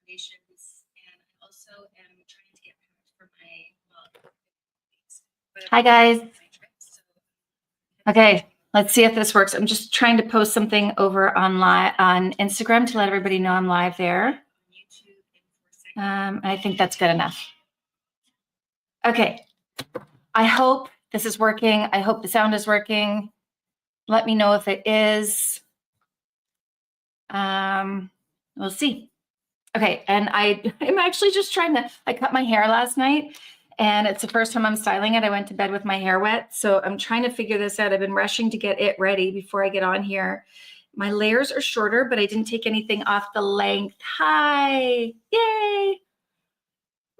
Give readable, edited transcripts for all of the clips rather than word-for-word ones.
foundations, and I also am trying to get packed for my Hi guys. Okay, let's see if this works. I'm just trying to post something over on Instagram to let everybody know I'm live there. I think that's good enough. Okay, I hope this is working. I hope the sound is working. Let me know if it is. We'll see. Okay, and I'm actually just trying to, I cut my hair last night and it's the first time I'm styling it. I went to bed with my hair wet. So I'm trying to figure this out. I've been rushing to get it ready before I get on here. My layers are shorter, but I didn't take anything off the length. Hi, yay.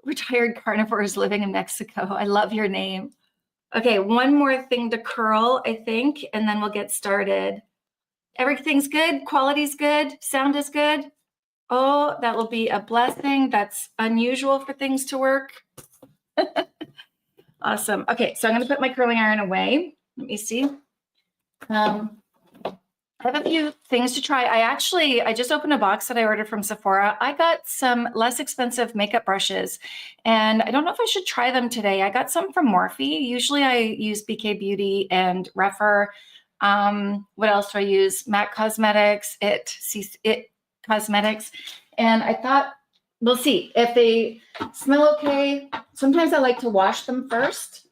Retired carnivores living in Mexico. I love your name. Okay, one more thing to curl, I think, and then we'll get started. Everything's good, quality's good, sound is good. Oh, that will be a blessing. That's unusual for things to work. Awesome. Okay, so I'm going to put my curling iron away. Let me see. I have a few things to try. I just opened a box that I ordered from Sephora. I got some less expensive makeup brushes, and I don't know if I should try them today. I got some from Morphe. Usually I use BK Beauty and Rèphr. What else do I use? MAC Cosmetics, It Cosmetics. And I thought, we'll see if they smell okay. Sometimes I like to wash them first.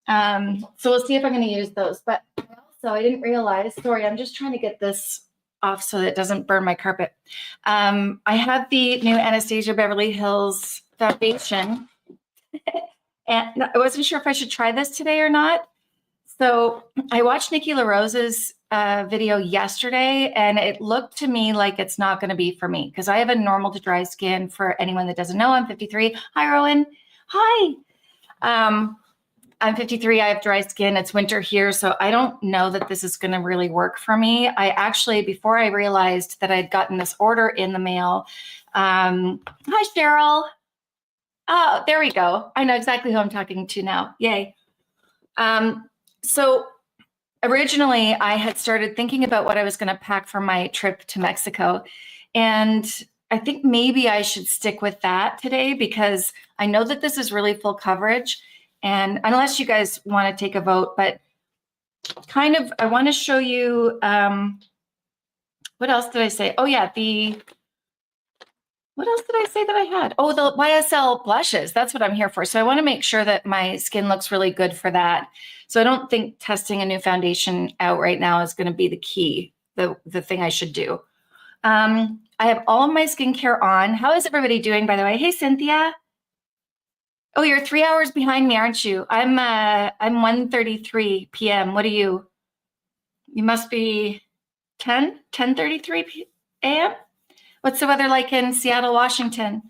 So we'll see if I'm going to use those. But also, I didn't realize, sorry, I'm just trying to get this off so that it doesn't burn my carpet. I have the new Anastasia Beverly Hills foundation. And I wasn't sure if I should try this today or not. So I watched Nikki LaRose's video yesterday, and it looked to me like it's not going to be for me because I have a normal to dry skin. For anyone that doesn't know, I'm 53. Hi, Rowan. Hi. I'm 53. I have dry skin. It's winter here, so I don't know that this is going to really work for me. I actually, before I realized that I'd gotten this order in the mail, hi, Cheryl. Oh, there we go. I know exactly who I'm talking to now. Yay. So originally I had started thinking about what I was going to pack for my trip to Mexico. And I think maybe I should stick with that today because I know that this is really full coverage. And unless you guys want to take a vote, but kind of, I want to show you, what else did I say? Oh yeah, what else did I say that I had? Oh, the YSL blushes. That's what I'm here for. So I want to make sure that my skin looks really good for that. So I don't think testing a new foundation out right now is going to be the key, the thing I should do. I have all of my skincare on. How is everybody doing, by the way? Hey, Cynthia. Oh, you're 3 hours behind me, aren't you? I'm 1:33 p.m. What are you? You must be 10:33 a.m.? What's the weather like in Seattle, Washington?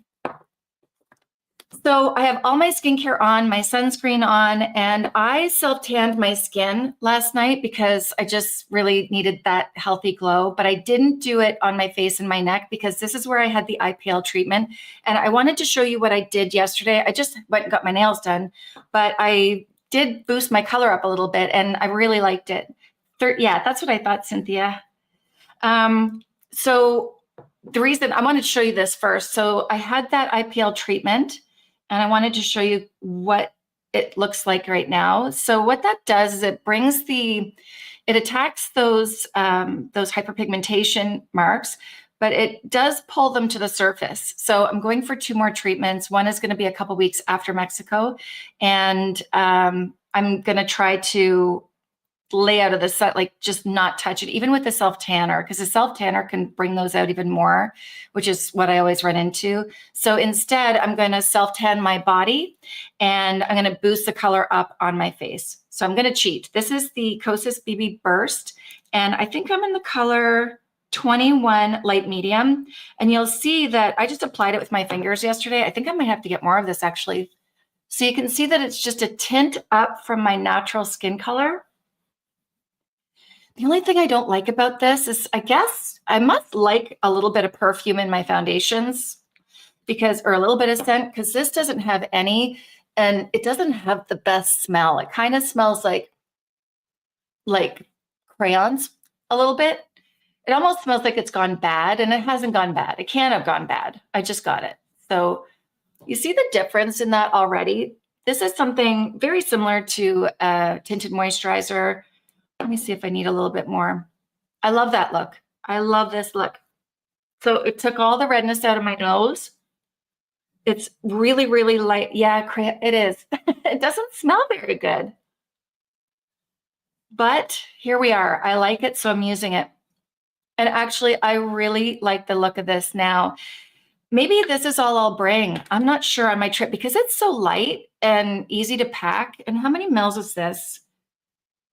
So I have all my skincare on, my sunscreen on, and I self-tanned my skin last night because I just really needed that healthy glow, but I didn't do it on my face and my neck because this is where I had the IPL treatment. And I wanted to show you what I did yesterday. I just went and got my nails done, but I did boost my color up a little bit and I really liked it. Yeah, that's what I thought, Cynthia. So the reason I wanted to show you this first. So I had that IPL treatment and I wanted to show you what it looks like right now. So what that does is it attacks those hyperpigmentation marks, but it does pull them to the surface. So I'm going for 2 more treatments. One is going to be a couple weeks after Mexico. And I'm going to try to lay out of the set, like just not touch it, even with the self-tanner, because the self-tanner can bring those out even more, which is what I always run into. So instead, I'm going to self-tan my body and I'm going to boost the color up on my face. So I'm going to cheat. This is the Kosas BB Burst, and I think I'm in the color 21 light medium. And you'll see that I just applied it with my fingers yesterday. I think I might have to get more of this actually. So you can see that it's just a tint up from my natural skin color. The only thing I don't like about this is I guess I must like a little bit of perfume in my foundations or a little bit of scent, because this doesn't have any, and it doesn't have the best smell. It kind of smells like crayons a little bit. It almost smells like it's gone bad, and it hasn't gone bad. It can't have gone bad. I just got it. So you see the difference in that already? This is something very similar to a tinted moisturizer. Let me see if I need a little bit more. I love that look. I love this look. So it took all the redness out of my nose. It's really, really light. Yeah, it is. It doesn't smell very good. But here we are. I like it, so I'm using it. And actually, I really like the look of this now. Maybe this is all I'll bring. I'm not sure on my trip because it's so light and easy to pack. And how many mils is this?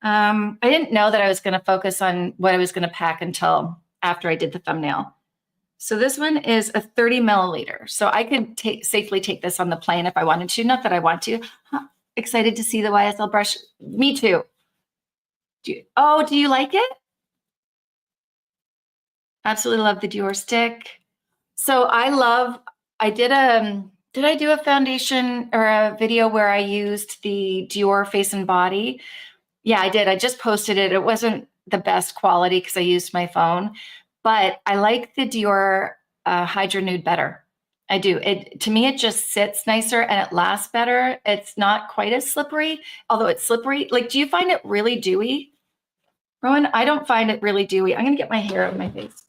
I didn't know that I was going to focus on what I was going to pack until after I did the thumbnail. So this one is a 30 milliliter. So I could safely take this on the plane if I wanted to. Not that I want to. Huh. Excited to see the YSL brush. Me too. Do you like it? Absolutely love the Dior stick. So I did I do a foundation or a video where I used the Dior Face and Body? Yeah, I did. I just posted it. It wasn't the best quality because I used my phone, but I like the Dior Hydra Nude better. I do. To me, it just sits nicer and it lasts better. It's not quite as slippery, although it's slippery. Like, do you find it really dewy? Rowan, I don't find it really dewy. I'm going to get my hair out of my face.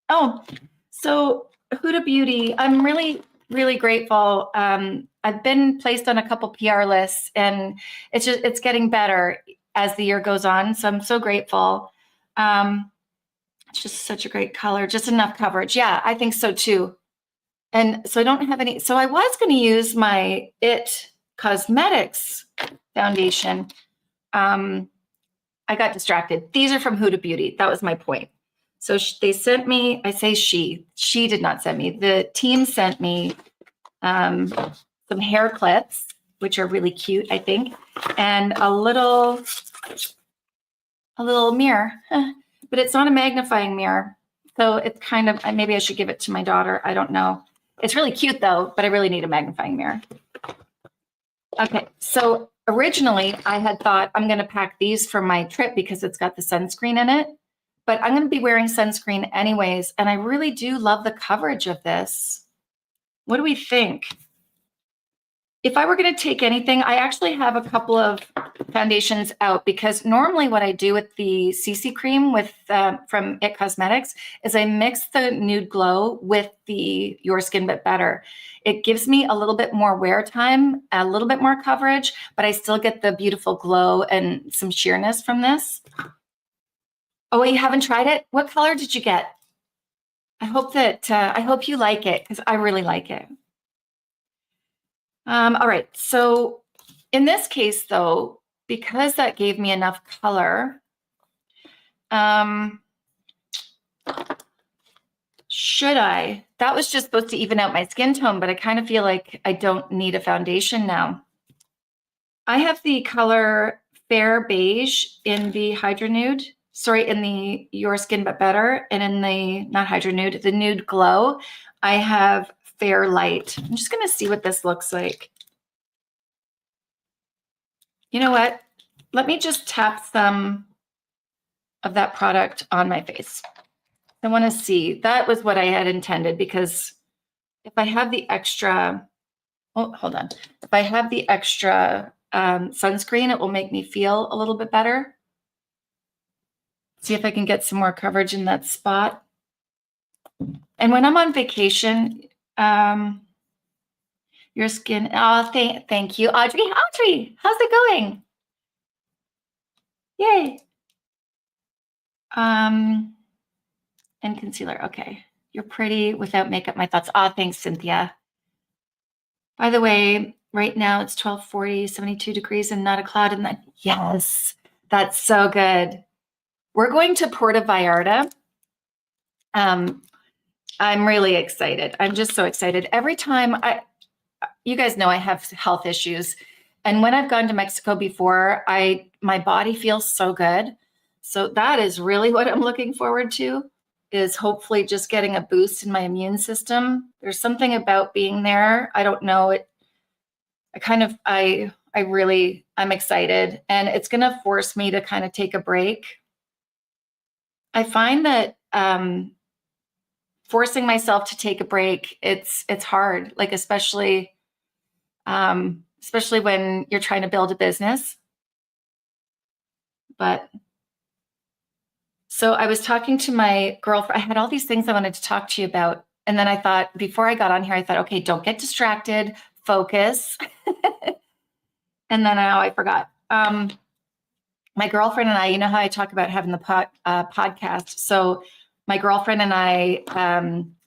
Oh, so Huda Beauty, I'm really, really grateful. I've been placed on a couple PR lists, and it's getting better as the year goes on. So I'm so grateful. It's just such a great color, just enough coverage. Yeah, I think so too. And so I don't have any, so I was going to use my IT Cosmetics foundation. I got distracted. These are from Huda Beauty. That was my point. So they sent me, I say she did not send me. The team sent me some hair clips, which are really cute, I think, and a little mirror, but it's not a magnifying mirror. So it's kind of, maybe I should give it to my daughter. I don't know. It's really cute though, but I really need a magnifying mirror. Okay, so originally I had thought I'm going to pack these for my trip because it's got the sunscreen in it, but I'm going to be wearing sunscreen anyways. And I really do love the coverage of this. What do we think? If I were going to take anything, I actually have a couple of foundations out because normally what I do with the CC cream from IT Cosmetics is I mix the Nude Glow with the Your Skin But Better. It gives me a little bit more wear time, a little bit more coverage, but I still get the beautiful glow and some sheerness from this. Oh, you haven't tried it? What color did you get? I hope you like it because I really like it. All right, so in this case though, because that gave me enough color, should I? That was just supposed to even out my skin tone, but I kind of feel like I don't need a foundation now. I have the color Fair Beige in the Hydra Nude, in the Your Skin But Better, and in the, not Hydra Nude, the Nude Glow, I have Fair Light. I'm just going to see what this looks like. You know what? Let me just tap some of that product on my face. I want to see. That was what I had intended because if I have the extra, oh, hold on. If I have the extra sunscreen, it will make me feel a little bit better. See if I can get some more coverage in that spot. And when I'm on vacation, your skin, oh, thank you. Audrey, how's it going? Yay. And concealer, okay. You're pretty without makeup, my thoughts. Oh, thanks, Cynthia. By the way, right now it's 12:40, 72 degrees and not a cloud in that. Yes, that's so good. We're going to Puerto Vallarta. I'm really excited. I'm just so excited. Every time you guys know I have health issues. And when I've gone to Mexico before, my body feels so good. So that is really what I'm looking forward to, is hopefully just getting a boost in my immune system. There's something about being there. I don't know. I'm excited, and it's going to force me to kind of take a break. I find that forcing myself to take a break, it's hard, like especially when you're trying to build a business. But so I was talking to my girlfriend. I had all these things I wanted to talk to you about. And then I thought, before I got on here, I thought, okay, don't get distracted, focus. And then now I forgot. My girlfriend and I, you know how I talk about having the podcast. So my girlfriend and I,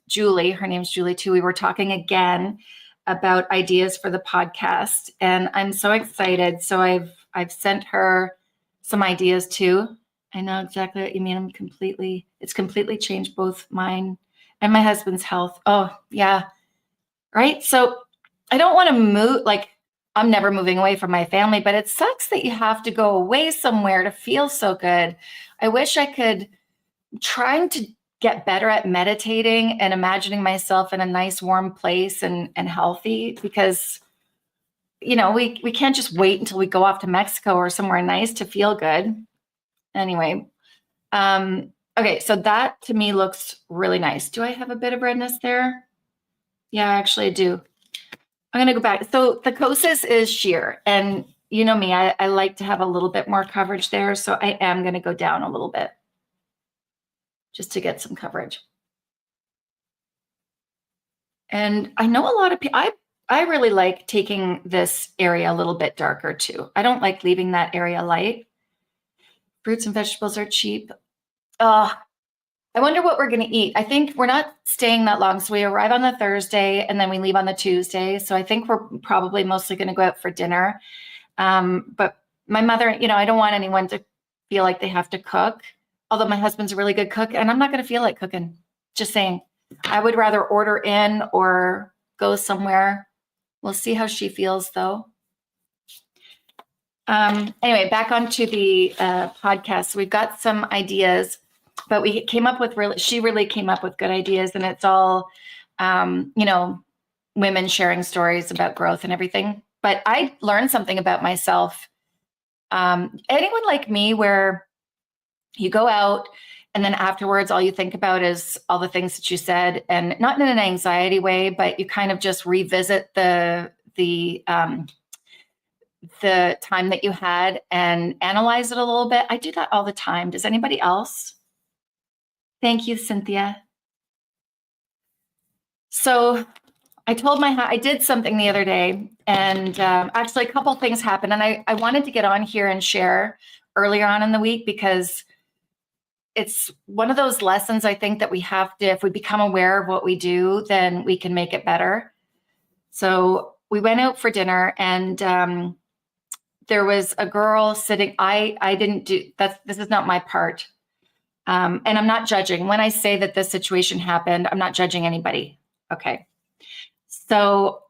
Julie, her name's Julie too, we were talking again about ideas for the podcast. And I'm so excited. So I've sent her some ideas too. I know exactly what you mean. It's completely changed both mine and my husband's health. Oh, yeah. Right. So I don't want to move, like, I'm never moving away from my family, but it sucks that you have to go away somewhere to feel so good. I wish I could trying to get better at meditating and imagining myself in a nice warm place and healthy, because we can't just wait until we go off to Mexico or somewhere nice to feel good. Anyway, okay, so that to me looks really nice. Do I have a bit of redness there? Yeah, actually I do. I'm going to go back. So the Kosas is sheer, and you know me, I like to have a little bit more coverage there. So I am going to go down a little bit just to get some coverage. And I know a lot of people, I really like taking this area a little bit darker too. I don't like leaving that area light. Fruits and vegetables are cheap. I wonder what we're going to eat. I think we're not staying that long. So we arrive on the Thursday and then we leave on the Tuesday. So I think we're probably mostly going to go out for dinner. But my mother, I don't want anyone to feel like they have to cook. Although my husband's a really good cook and I'm not going to feel like cooking. Just saying. I would rather order in or go somewhere. We'll see how she feels though. Anyway, back onto the podcast. We've got some ideas, but we came up with she really came up with good ideas, and it's all, women sharing stories about growth and everything. But I learned something about myself. Anyone like me where you go out and then afterwards, all you think about is all the things that you said, and not in an anxiety way, but you kind of just revisit the time that you had and analyze it a little bit. I do that all the time. Does anybody else? Thank you, Cynthia. So I did something the other day, and actually a couple things happened, and I wanted to get on here and share earlier on in the week because it's one of those lessons I think that we have to, if we become aware of what we do, then we can make it better. So we went out for dinner, and there was a girl sitting. I didn't do that. This is not my part. And I'm not judging. When I say that this situation happened, I'm not judging anybody. Okay. So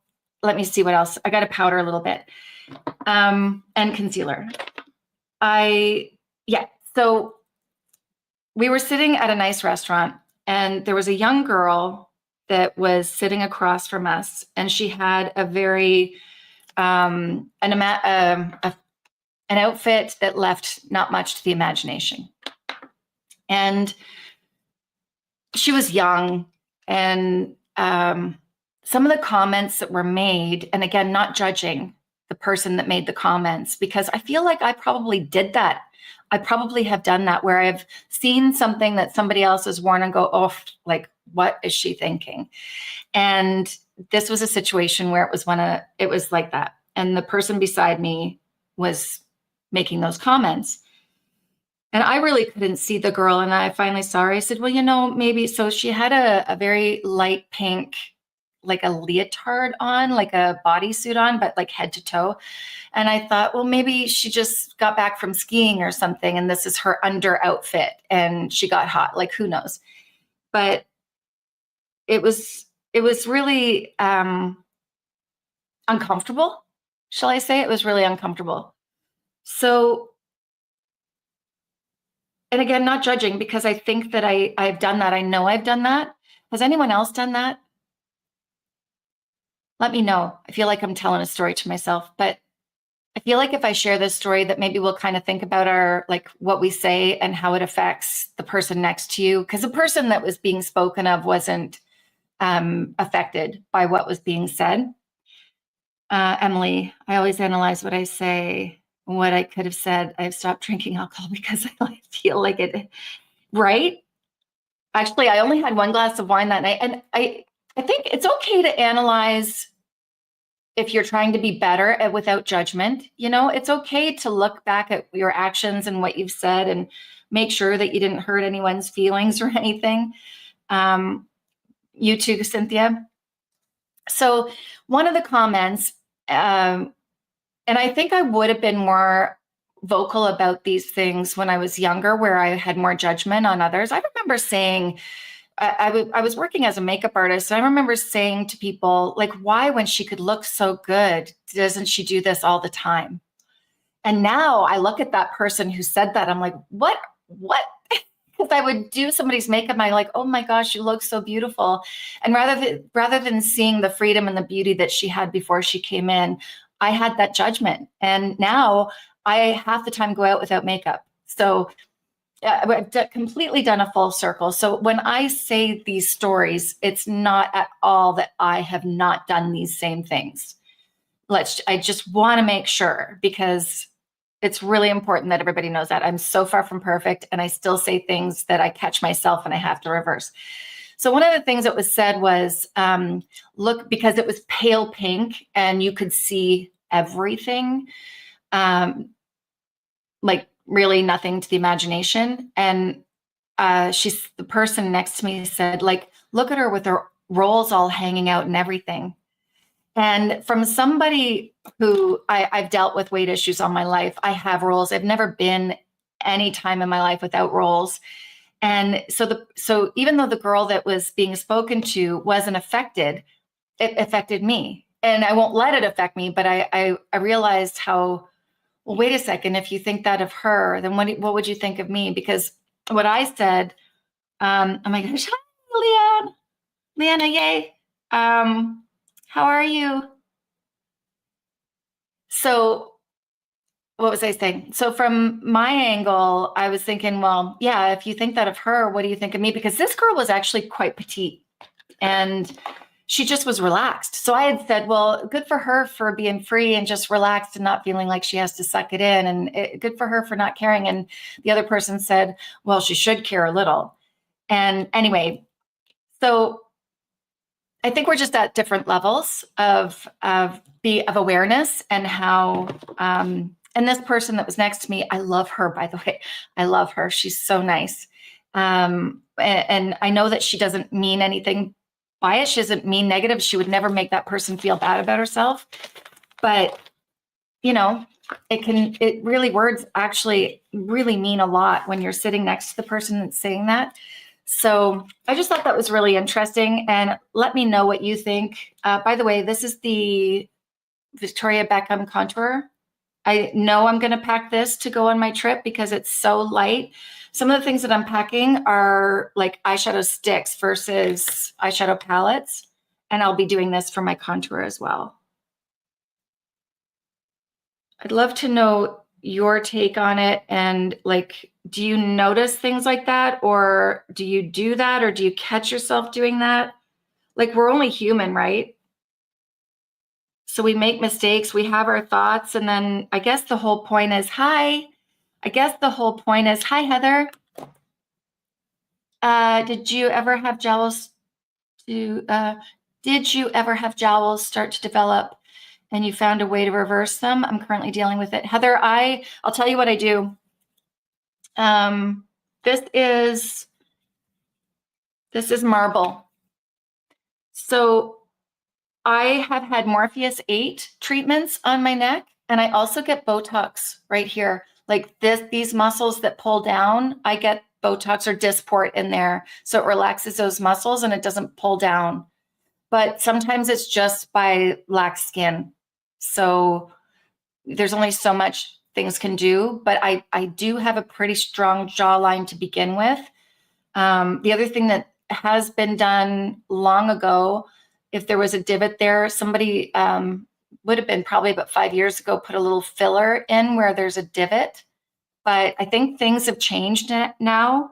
let me see what else. I got to powder a little bit. And concealer. So we were sitting at a nice restaurant, and there was a young girl that was sitting across from us, and she had a very an outfit that left not much to the imagination. And she was young, and some of the comments that were made, and again, not judging the person that made the comments, because I feel like I probably did that. I probably have done that, where I've seen something that somebody else has worn and go, oh, like, what is she thinking? And this was a situation where it was like that. And the person beside me was making those comments. And I really couldn't see the girl. And I finally saw her. I said, well, maybe. So she had a very light pink, like a leotard on, like a bodysuit on, but like head to toe. And I thought, well, maybe she just got back from skiing or something, and this is her under outfit, and she got hot. Like, who knows? But it was really uncomfortable. Shall I say? It was really uncomfortable. So, and again, not judging, because I think that I've done that. I know I've done that. Has anyone else done that? Let me know. I feel like I'm telling a story to myself, but I feel like if I share this story that maybe we'll kind of think about our, like what we say and how it affects the person next to you. Because the person that was being spoken of wasn't affected by what was being said. Emily, I always analyze what I say, what I could have said. I've stopped drinking alcohol because I feel like it, right? Actually, I only had one glass of wine that night. And I think it's okay to analyze if you're trying to be better without judgment. You know, it's okay to look back at your actions and what you've said and make sure that you didn't hurt anyone's feelings or anything. You too, Cynthia. So one of the comments, and I think I would have been more vocal about these things when I was younger, where I had more judgment on others. I remember saying, I was working as a makeup artist. And I remember saying to people, like, why, when she could look so good, doesn't she do this all the time? And now I look at that person who said that, I'm like, what? Because I would do somebody's makeup and I'm like, oh my gosh, you look so beautiful. And rather than seeing the freedom and the beauty that she had before she came in, I had that judgment. And now I half the time go out without makeup. So I've completely done a full circle. So when I say these stories, it's not at all that I have not done these same things. I just want to make sure, because it's really important that everybody knows that I'm so far from perfect and I still say things that I catch myself and I have to reverse. So one of the things that was said was, look, because it was pale pink and you could see everything, like really nothing to the imagination. And the person next to me said, like, look at her with her rolls all hanging out and everything. And from somebody who I've dealt with weight issues all my life, I have rolls. I've never been any time in my life without rolls. And so even though the girl that was being spoken to wasn't affected, it affected me. And I won't let it affect me, but I realized how, well, wait a second, if you think that of her, then what would you think of me? Because what I said, oh my gosh, hi, Leanna, yay. How are you? So what was I saying? So from my angle, I was thinking, well, yeah, if you think that of her, what do you think of me? Because this girl was actually quite petite and she just was relaxed. So I had said, well, good for her for being free and just relaxed and not feeling like she has to suck it in, and good for her for not caring. And the other person said, well, she should care a little. And anyway, so I think we're just at different levels of awareness, and how, and this person that was next to me, I love her, by the way. I love her. She's so nice. And I know that she doesn't mean anything by it. She doesn't mean negative. She would never make that person feel bad about herself. But, you know, words actually really mean a lot when you're sitting next to the person that's saying that. So I just thought that was really interesting, and let me know what you think. By the way, this is the Victoria Beckham contour. I know I'm going to pack this to go on my trip because it's so light. Some of the things that I'm packing are like eyeshadow sticks versus eyeshadow palettes, and I'll be doing this for my contour as well. I'd love to know your take on it, and like, do you notice things like that, or do you do that, or do you catch yourself doing that? Like, we're only human, right? So we make mistakes, we have our thoughts, and then I guess the whole point is, hi, Heather. Did you ever have jowls start to develop and you found a way to reverse them? I'm currently dealing with it. Heather, I'll tell you what I do. This is marble. So I have had Morpheus 8 treatments on my neck, and I also get Botox right here. Like these muscles that pull down, I get Botox or Dysport in there. So it relaxes those muscles and it doesn't pull down. But sometimes it's just by lax skin. So there's only so much things can do, but I do have a pretty strong jawline to begin with. The other thing that has been done long ago, if there was a divot there, somebody would have been probably about 5 years ago, put a little filler in where there's a divot. But I think things have changed now.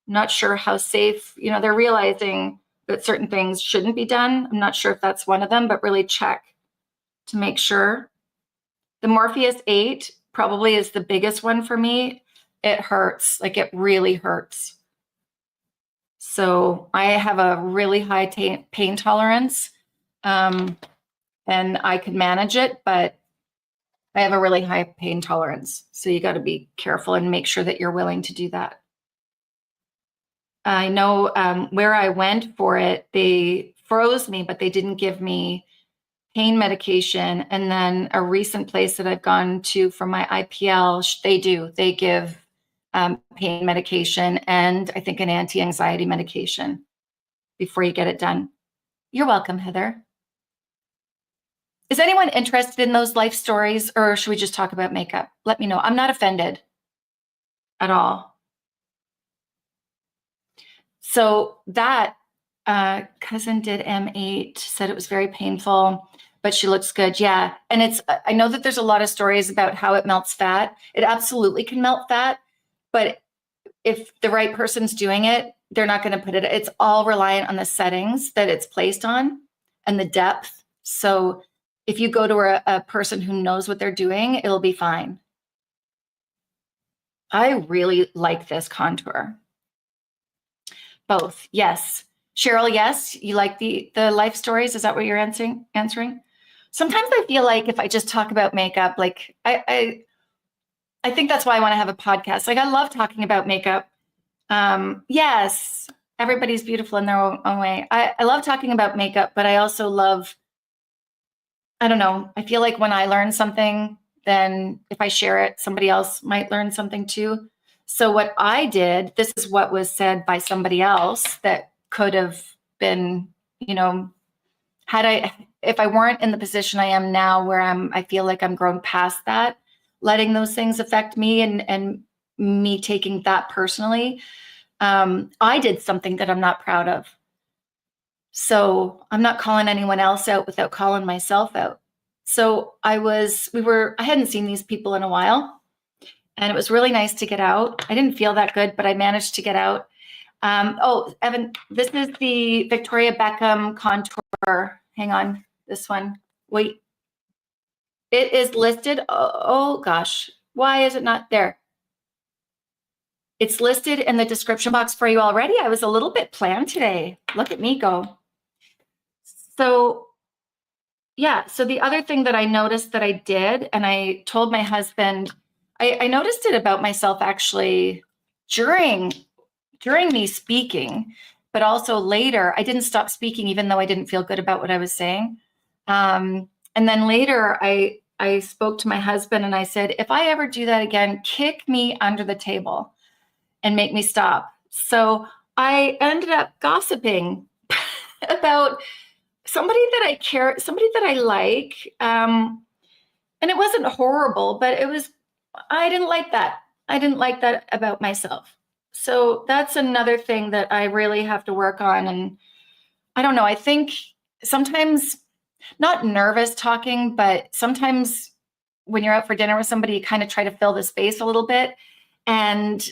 I'm not sure how safe, they're realizing that certain things shouldn't be done. I'm not sure if that's one of them, but really check to make sure. The Morpheus 8 probably is the biggest one for me. It hurts, like it really hurts. So I have a really high pain tolerance, and I could manage it, but I have a really high pain tolerance. So you got to be careful and make sure that you're willing to do that. I know where I went for it, they froze me, but they didn't give me pain medication. And then a recent place that I've gone to for my IPL, they give pain medication and I think an anti-anxiety medication before you get it done. You're welcome, Heather. Is anyone interested in those life stories, or should we just talk about makeup? Let me know. I'm not offended at all. So that cousin did M8, said it was very painful, but she looks good. Yeah. And I know that there's a lot of stories about how it melts fat. It absolutely can melt fat, but if the right person's doing it, they're not going to put it. It's all reliant on the settings that it's placed on and the depth. So if you go to a person who knows what they're doing, it'll be fine. I really like this contour. Both, yes. Cheryl, yes. You like the life stories? Is that what you're answering? Sometimes I feel like if I just talk about makeup, like I think that's why I want to have a podcast. Like I love talking about makeup. Yes, everybody's beautiful in their own way. I love talking about makeup, but I also love, I don't know, I feel like when I learn something, then if I share it, somebody else might learn something too. So what I did, this is what was said by somebody else that could have been, if I weren't in the position I am now where I feel like I'm grown past that, letting those things affect me and me taking that personally, I did something that I'm not proud of. So I'm not calling anyone else out without calling myself out. So I hadn't seen these people in a while, and it was really nice to get out. I didn't feel that good, but I managed to get out. Oh, Evan, this is the Victoria Beckham contour. Hang on, this one. Wait. It is listed. Oh gosh, why is it not there? It's listed in the description box for you already. I was a little bit planned today. Look at me go. So yeah, so the other thing that I noticed that I did, and I told my husband, I noticed it about myself actually during me speaking, but also later. I didn't stop speaking even though I didn't feel good about what I was saying. And then later I spoke to my husband and I said, if I ever do that again, kick me under the table and make me stop. So I ended up gossiping about somebody that I care, somebody that I like. And it wasn't horrible, but I didn't like that. I didn't like that about myself. So that's another thing that I really have to work on. And I don't know, I think sometimes, not nervous talking, but sometimes when you're out for dinner with somebody, you kind of try to fill the space a little bit. And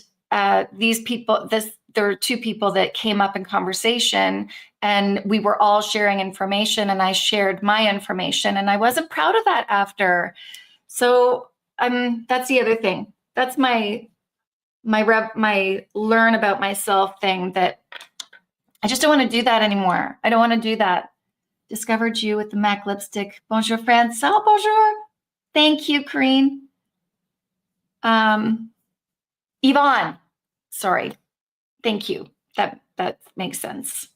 these people, there were two people that came up in conversation and we were all sharing information and I shared my information and I wasn't proud of that after. So that's the other thing. That's my learn about myself thing, that I just don't want to do that anymore. I don't want to do that. Discovered you with the MAC lipstick. Bonjour, France. Oh, bonjour. Thank you, Corrine. Yvonne. Sorry. Thank you. That makes sense.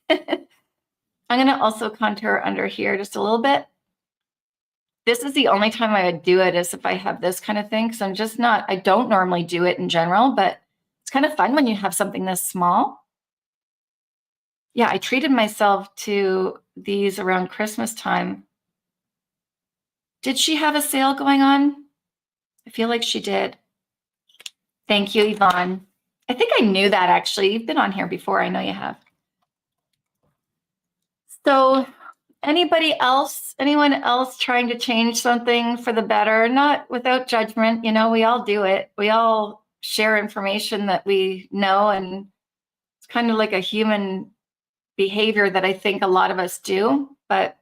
I'm going to also contour under here just a little bit. This is the only time I would do it is if I have this kind of thing. So I don't normally do it in general, but it's kind of fun when you have something this small. Yeah, I treated myself to these around Christmas time. Did she have a sale going on? I feel like she did. Thank you, Yvonne. I think I knew that actually. You've been on here before. I know you have. So Anybody else, anyone else trying to change something for the better? Not without judgment, you know, we all do it. We all share information that we know, and it's kind of like a human behavior that I think a lot of us do, but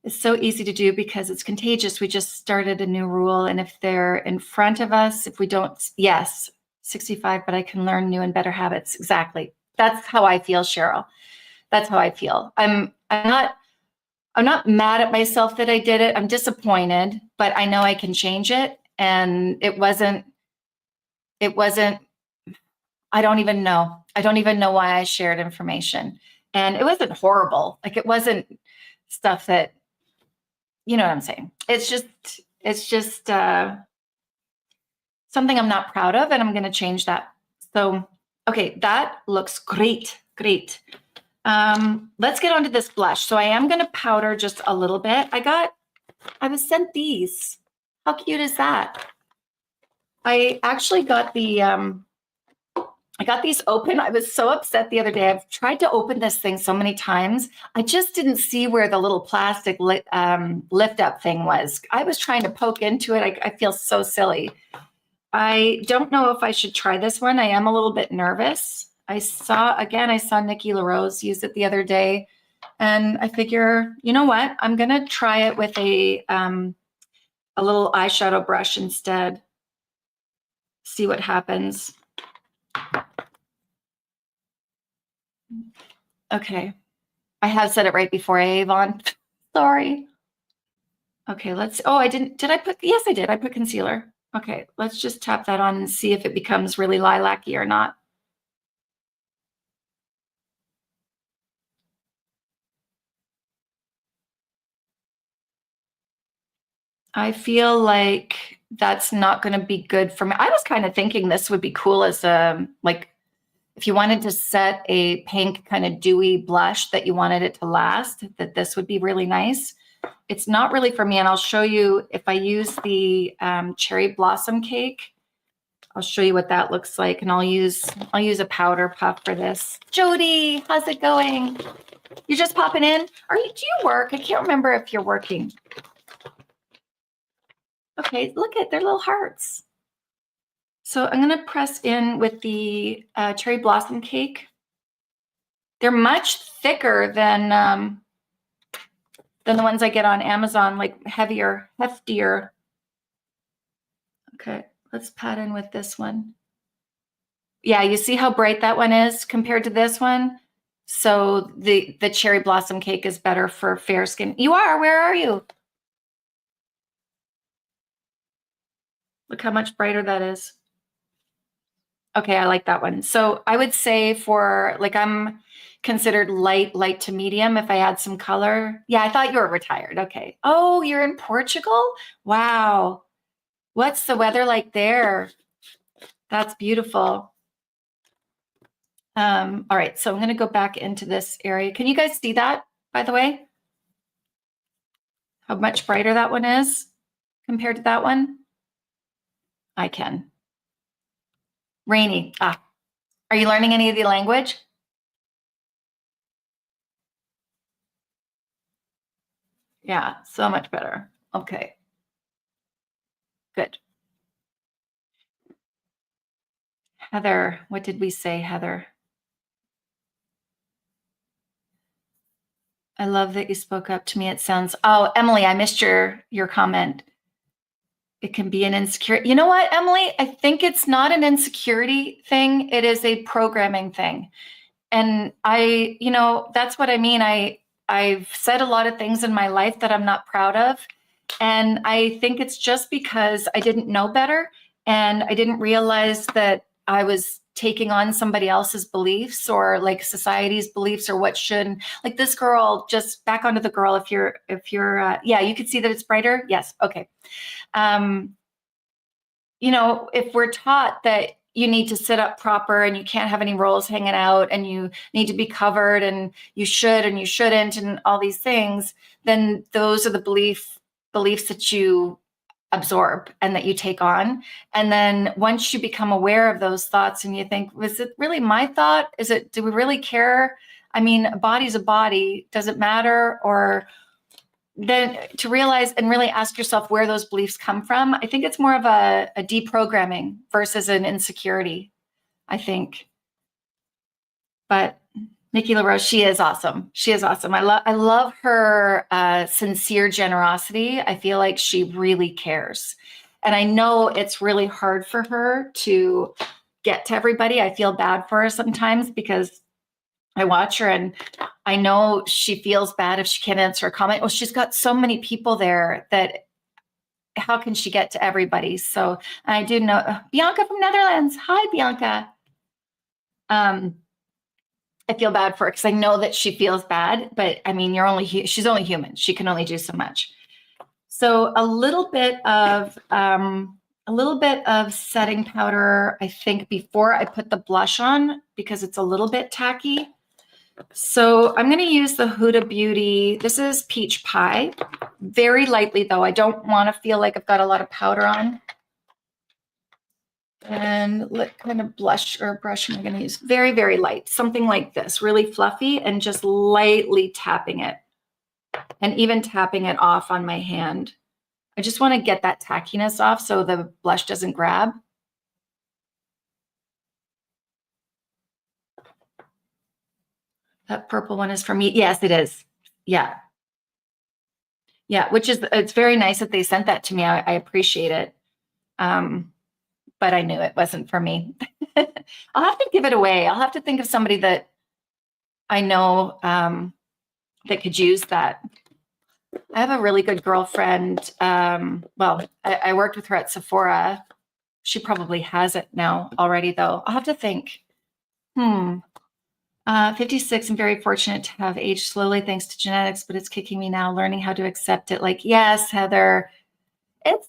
it's so easy to do because it's contagious. We just started a new rule, and if they're in front of us, if we don't, yes, 65, but I can learn new and better habits. Exactly. That's how I feel, Cheryl. That's how I feel. I'm not mad at myself that I did it. I'm disappointed, but I know I can change it. And it wasn't, I don't even know. I don't even know why I shared information. And it wasn't horrible. Like, it wasn't stuff that, you know what I'm saying? It's just something I'm not proud of, and I'm going to change that. So, okay, that looks great. Great. Let's get onto this blush. So I am going to powder just a little bit. I was sent these. How cute is that? I actually got I got these open. I was so upset the other day. I've tried to open this thing so many times. I just didn't see where the little plastic lift up thing was. I was trying to poke into it. I feel so silly. I don't know if I should try this one. I am a little bit nervous. I saw Nikki LaRose use it the other day, and I figure, you know what? I'm going to try it with a little eyeshadow brush instead. See what happens. Okay. I have said it right before, Avon. Sorry. Okay, yes, I did. I put concealer. Okay, let's just tap that on and see if it becomes really lilac-y or not. I feel like that's not going to be good for me. I was kind of thinking this would be cool as like, if you wanted to set a pink kind of dewy blush that you wanted it to last, that this would be really nice. It's not really for me, and I'll show you if I use the cherry blossom cake. I'll show you what that looks like, and I'll use a powder puff for this. Jody, how's it going? You just popping in? Do you work? I can't remember if you're working. Okay, look at their little hearts. So I'm going to press in with the cherry blossom cake. They're much thicker than the ones I get on Amazon, like heftier. Okay, let's pat in with this one. Yeah, you see how bright that one is compared to this one? So the cherry blossom cake is better for fair skin. You are, where are you? Look how much brighter that is. Okay, I like that one. So I would say for, like, I'm considered light to medium if I add some color. Yeah, I thought you were retired. Okay. Oh, you're in Portugal? Wow. What's the weather like there? That's beautiful. All right, so I'm going to go back into this area. Can you guys see that, by the way? How much brighter that one is compared to that one? I can. Rainy. Ah, are you learning any of the language? Yeah, so much better. Okay. Good. Heather, what did we say, Heather? I love that you spoke up to me. It sounds, oh, Emily, I missed your comment. It can be an insecurity. You know what, Emily? I think it's not an insecurity thing. It is a programming thing. And that's what I mean. I've said a lot of things in my life that I'm not proud of. And I think it's just because I didn't know better, and I didn't realize that I was taking on somebody else's beliefs, or like society's beliefs, or what should, like this girl, just back onto the girl. If you're yeah, you could see that it's brighter. Yes. Okay. If we're taught that you need to sit up proper and you can't have any rolls hanging out and you need to be covered and you should and you shouldn't and all these things, then those are the beliefs that you absorb and that you take on. And then once you become aware of those thoughts and you think, was it really my thought? Do we really care? I mean, a body's a body. Does it matter? Or then to realize and really ask yourself where those beliefs come from. I think it's more of a deprogramming versus an insecurity, I think. But Nikki LaRose, she is awesome. She is awesome. I love her sincere generosity. I feel like she really cares. And I know it's really hard for her to get to everybody. I feel bad for her sometimes because I watch her and I know she feels bad if she can't answer a comment. Well, she's got so many people there that how can she get to everybody? So I do know Bianca from Netherlands. Hi, Bianca. I feel bad for her because I know that she feels bad, but I mean, she's only human. She can only do so much. So a little bit of setting powder, I think, before I put the blush on because it's a little bit tacky. So I'm going to use the Huda Beauty. This is Peach Pie. Very lightly, though. I don't want to feel like I've got a lot of powder on. And what kind of blush or brush am I going to use? Very, very light. Something like this. Really fluffy and just lightly tapping it. And even tapping it off on my hand. I just want to get that tackiness off so the blush doesn't grab. That purple one is for me. Yes, it is. Yeah. Yeah, it's very nice that they sent that to me. I appreciate it. But I knew it wasn't for me. I'll have to give it away. I'll have to think of somebody that I know that could use that. I have a really good girlfriend. Well, I worked with her at Sephora. She probably has it now already, though. I'll have to think. 56, I'm very fortunate to have aged slowly thanks to genetics, but it's kicking me now, learning how to accept it. Like, yes, Heather, it's,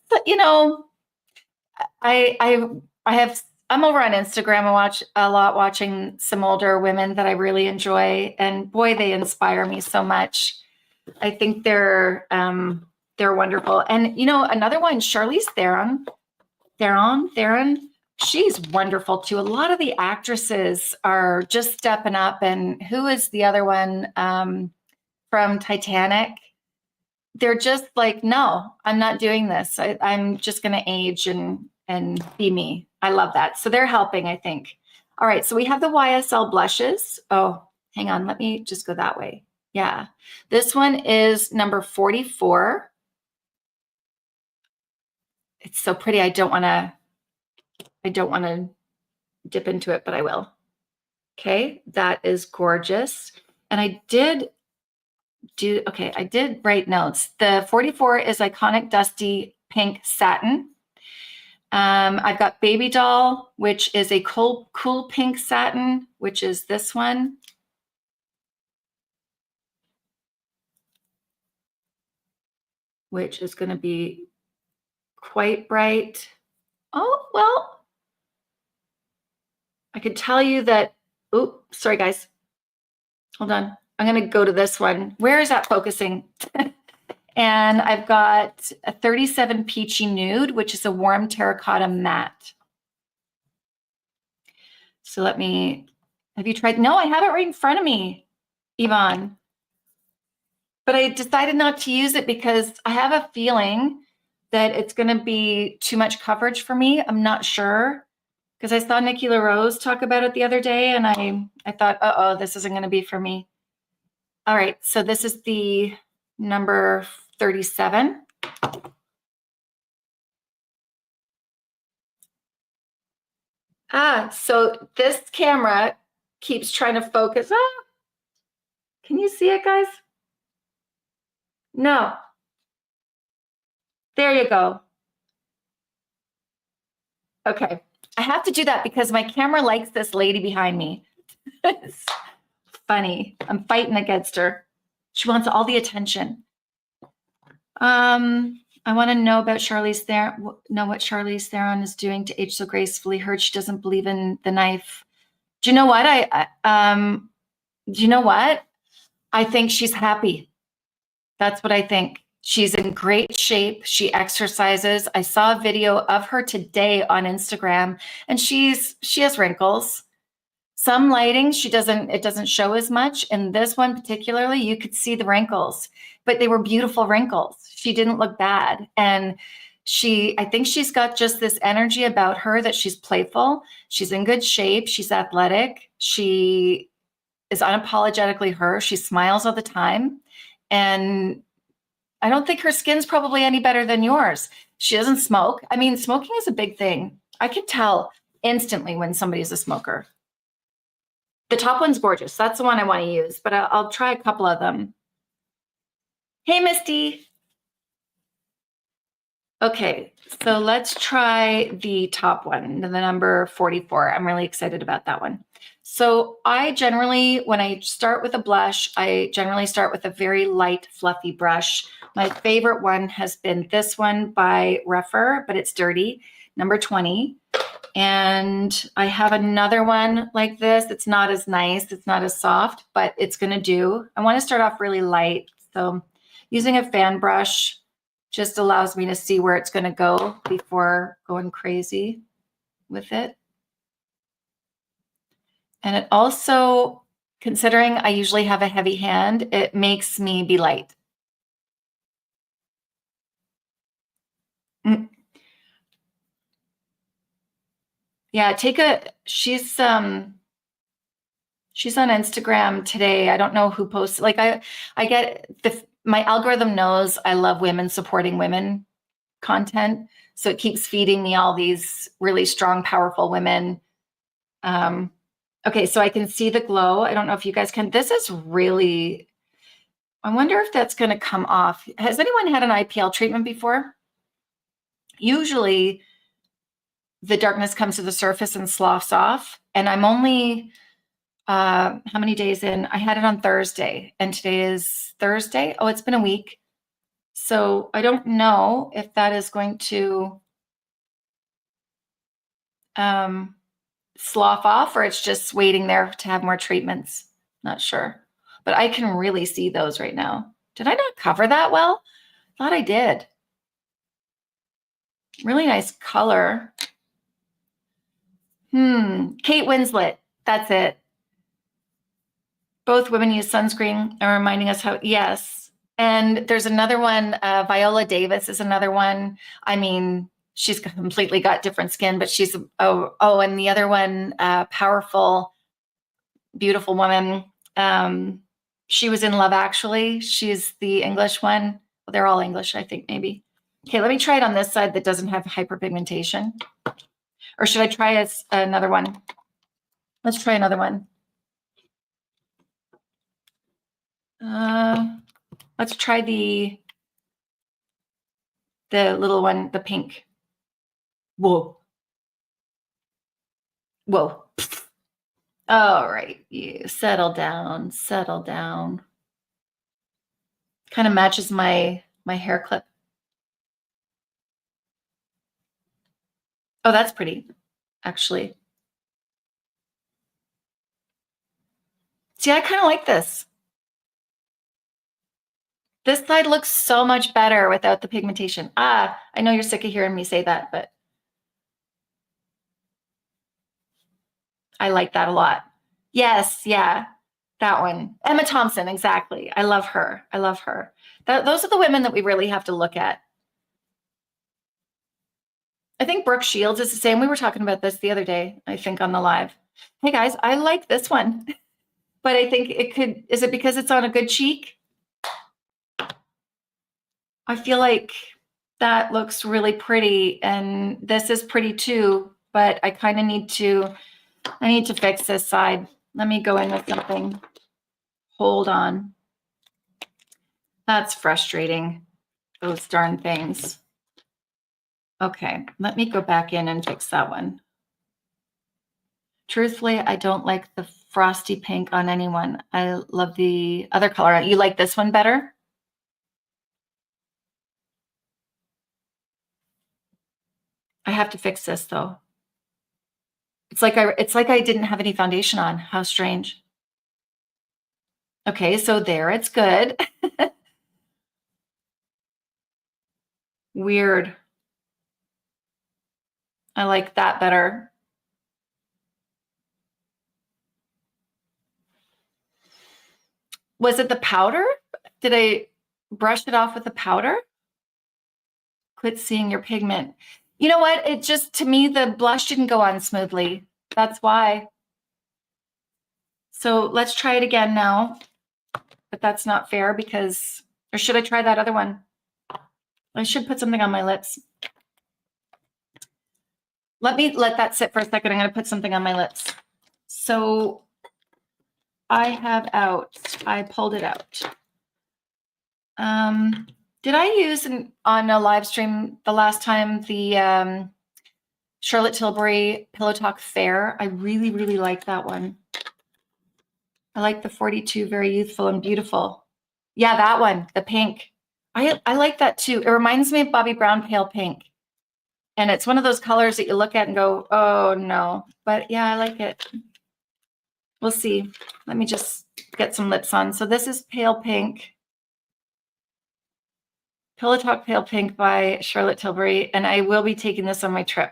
I'm over on Instagram. I watch a lot, watching some older women that I really enjoy, and boy, they inspire me so much. I think they're wonderful. And another one, Charlize Theron, she's wonderful too. A lot of the actresses are just stepping up. And who is the other one from Titanic? They're just like, no, I'm not doing this. I'm just going to age and be me. I love that. So they're helping, I think. All right. So we have the YSL blushes. Oh, hang on. Let me just go that way. Yeah. This one is number 44. It's so pretty. I don't want to dip into it, but I will. Okay. That is gorgeous. And I did write notes. The 44 is Iconic Dusty Pink Satin. I've got Baby Doll, which is a cool pink satin, which is this one. Which is going to be quite bright. Oh, well, I could tell you that, oh, sorry guys. Hold on. I'm going to go to this one. Where is that focusing? And I've got a 37 Peachy Nude, which is a warm terracotta matte. So have you tried? No, I have it right in front of me, Yvonne. But I decided not to use it because I have a feeling that it's going to be too much coverage for me. I'm not sure. Because I saw Nikki LaRose talk about it the other day, and I thought, uh-oh, this isn't going to be for me. All right, so this is the number 37. So this camera keeps trying to focus. Can you see it, guys? No. There you go. Okay. I have to do that because my camera likes this lady behind me. It's funny. I'm fighting against her. She wants all the attention. I want to know about Charlize Theron. Know what Charlize Theron is doing to age so gracefully. Heard she doesn't believe in the knife. Do you know what? Do you know what? I think she's happy. That's what I think. She's in great shape. She exercises. I saw a video of her today on Instagram, and she has wrinkles. some lighting, it doesn't show as much. And this one particularly, you could see the wrinkles, but they were beautiful wrinkles. She didn't look bad. And I think she's got just this energy about her that she's playful. She's in good shape. She's athletic. She is unapologetically her. She smiles all the time. And I don't think her skin's probably any better than yours. She doesn't smoke. I mean, smoking is a big thing. I can tell instantly when somebody's a smoker. The top one's gorgeous. That's the one I want to use, but I'll try a couple of them. Hey, Misty. Okay, so let's try the top one, the number 44. I'm really excited about that one. So I generally, when I start with a blush, I generally start with a very light, fluffy brush. My favorite one has been this one by Rèphr, but it's dirty, number 20. And I have another one like this. It's not as nice. It's not as soft, but it's going to do. I want to start off really light. So using a fan brush just allows me to see where it's going to go before going crazy with it. And it also, considering I usually have a heavy hand, it makes me be light. Yeah, she's on Instagram today. I don't know who posts. Like I get my algorithm knows I love women supporting women content, so it keeps feeding me all these really strong, powerful women. Okay, so I can see the glow. I don't know if you guys can. This is really. I wonder if that's going to come off. Has anyone had an IPL treatment before? Usually, the darkness comes to the surface and sloughs off. And I'm only, how many days in? I had it on Thursday, and today is Thursday. Oh, it's been a week. So I don't know if that is going to slough off, or it's just waiting there to have more treatments. Not sure. But I can really see those right now. Did I not cover that well? Thought I did. Really nice color. Kate Winslet. That's it. Both women use sunscreen and reminding us how, yes. And there's another one, Viola Davis is another one. I mean, she's completely got different skin, but she's, and the other one, powerful, beautiful woman. She was in Love Actually. She's the English one. Well, they're all English, I think, maybe. Okay, let me try it on this side that doesn't have hyperpigmentation. Or should I try another one? Let's try another one. Let's try the little one, the pink. Whoa. Whoa. All right, you settle down, settle down. Kind of matches my hair clip. Oh, that's pretty, actually. See, I kind of like this. This side looks so much better without the pigmentation. I know you're sick of hearing me say that, but I like that a lot. Yes, yeah, that one. Emma Thompson, exactly. I love her. I love her. Those are the women that we really have to look at. I think Brooke Shields is the same. We were talking about this the other day, I think, on the live. Hey, guys, I like this one. But I think is it because it's on a good cheek? I feel like that looks really pretty, and this is pretty too, but I kind of need to fix this side. Let me go in with something. Hold on. That's frustrating, those darn things. Okay, let me go back in and fix that one. Truthfully, I don't like the frosty pink on anyone. I love the other color. You like this one better? I have to fix this though. It's like I didn't have any foundation on. How strange. Okay, so there, it's good. Weird. I like that better. Was it the powder? Did I brush it off with the powder? Quit seeing your pigment. You know what? It just, to me, the blush didn't go on smoothly. That's why. So let's try it again now. But that's not fair because, or should I try that other one? I should put something on my lips. Let me let that sit for a second. I'm going to put something on my lips. So I have I pulled it out. Did I use on a live stream the last time the Charlotte Tilbury Pillow Talk Fair? I really, really like that one. I like the 42, very youthful and beautiful. Yeah, that one, the pink. I like that too. It reminds me of Bobbi Brown Pale Pink. And it's one of those colors that you look at and go, oh no. But yeah, I like it. We'll see. Let me just get some lips on. So this is Pale Pink. Pillow Talk Pale Pink by Charlotte Tilbury. And I will be taking this on my trip.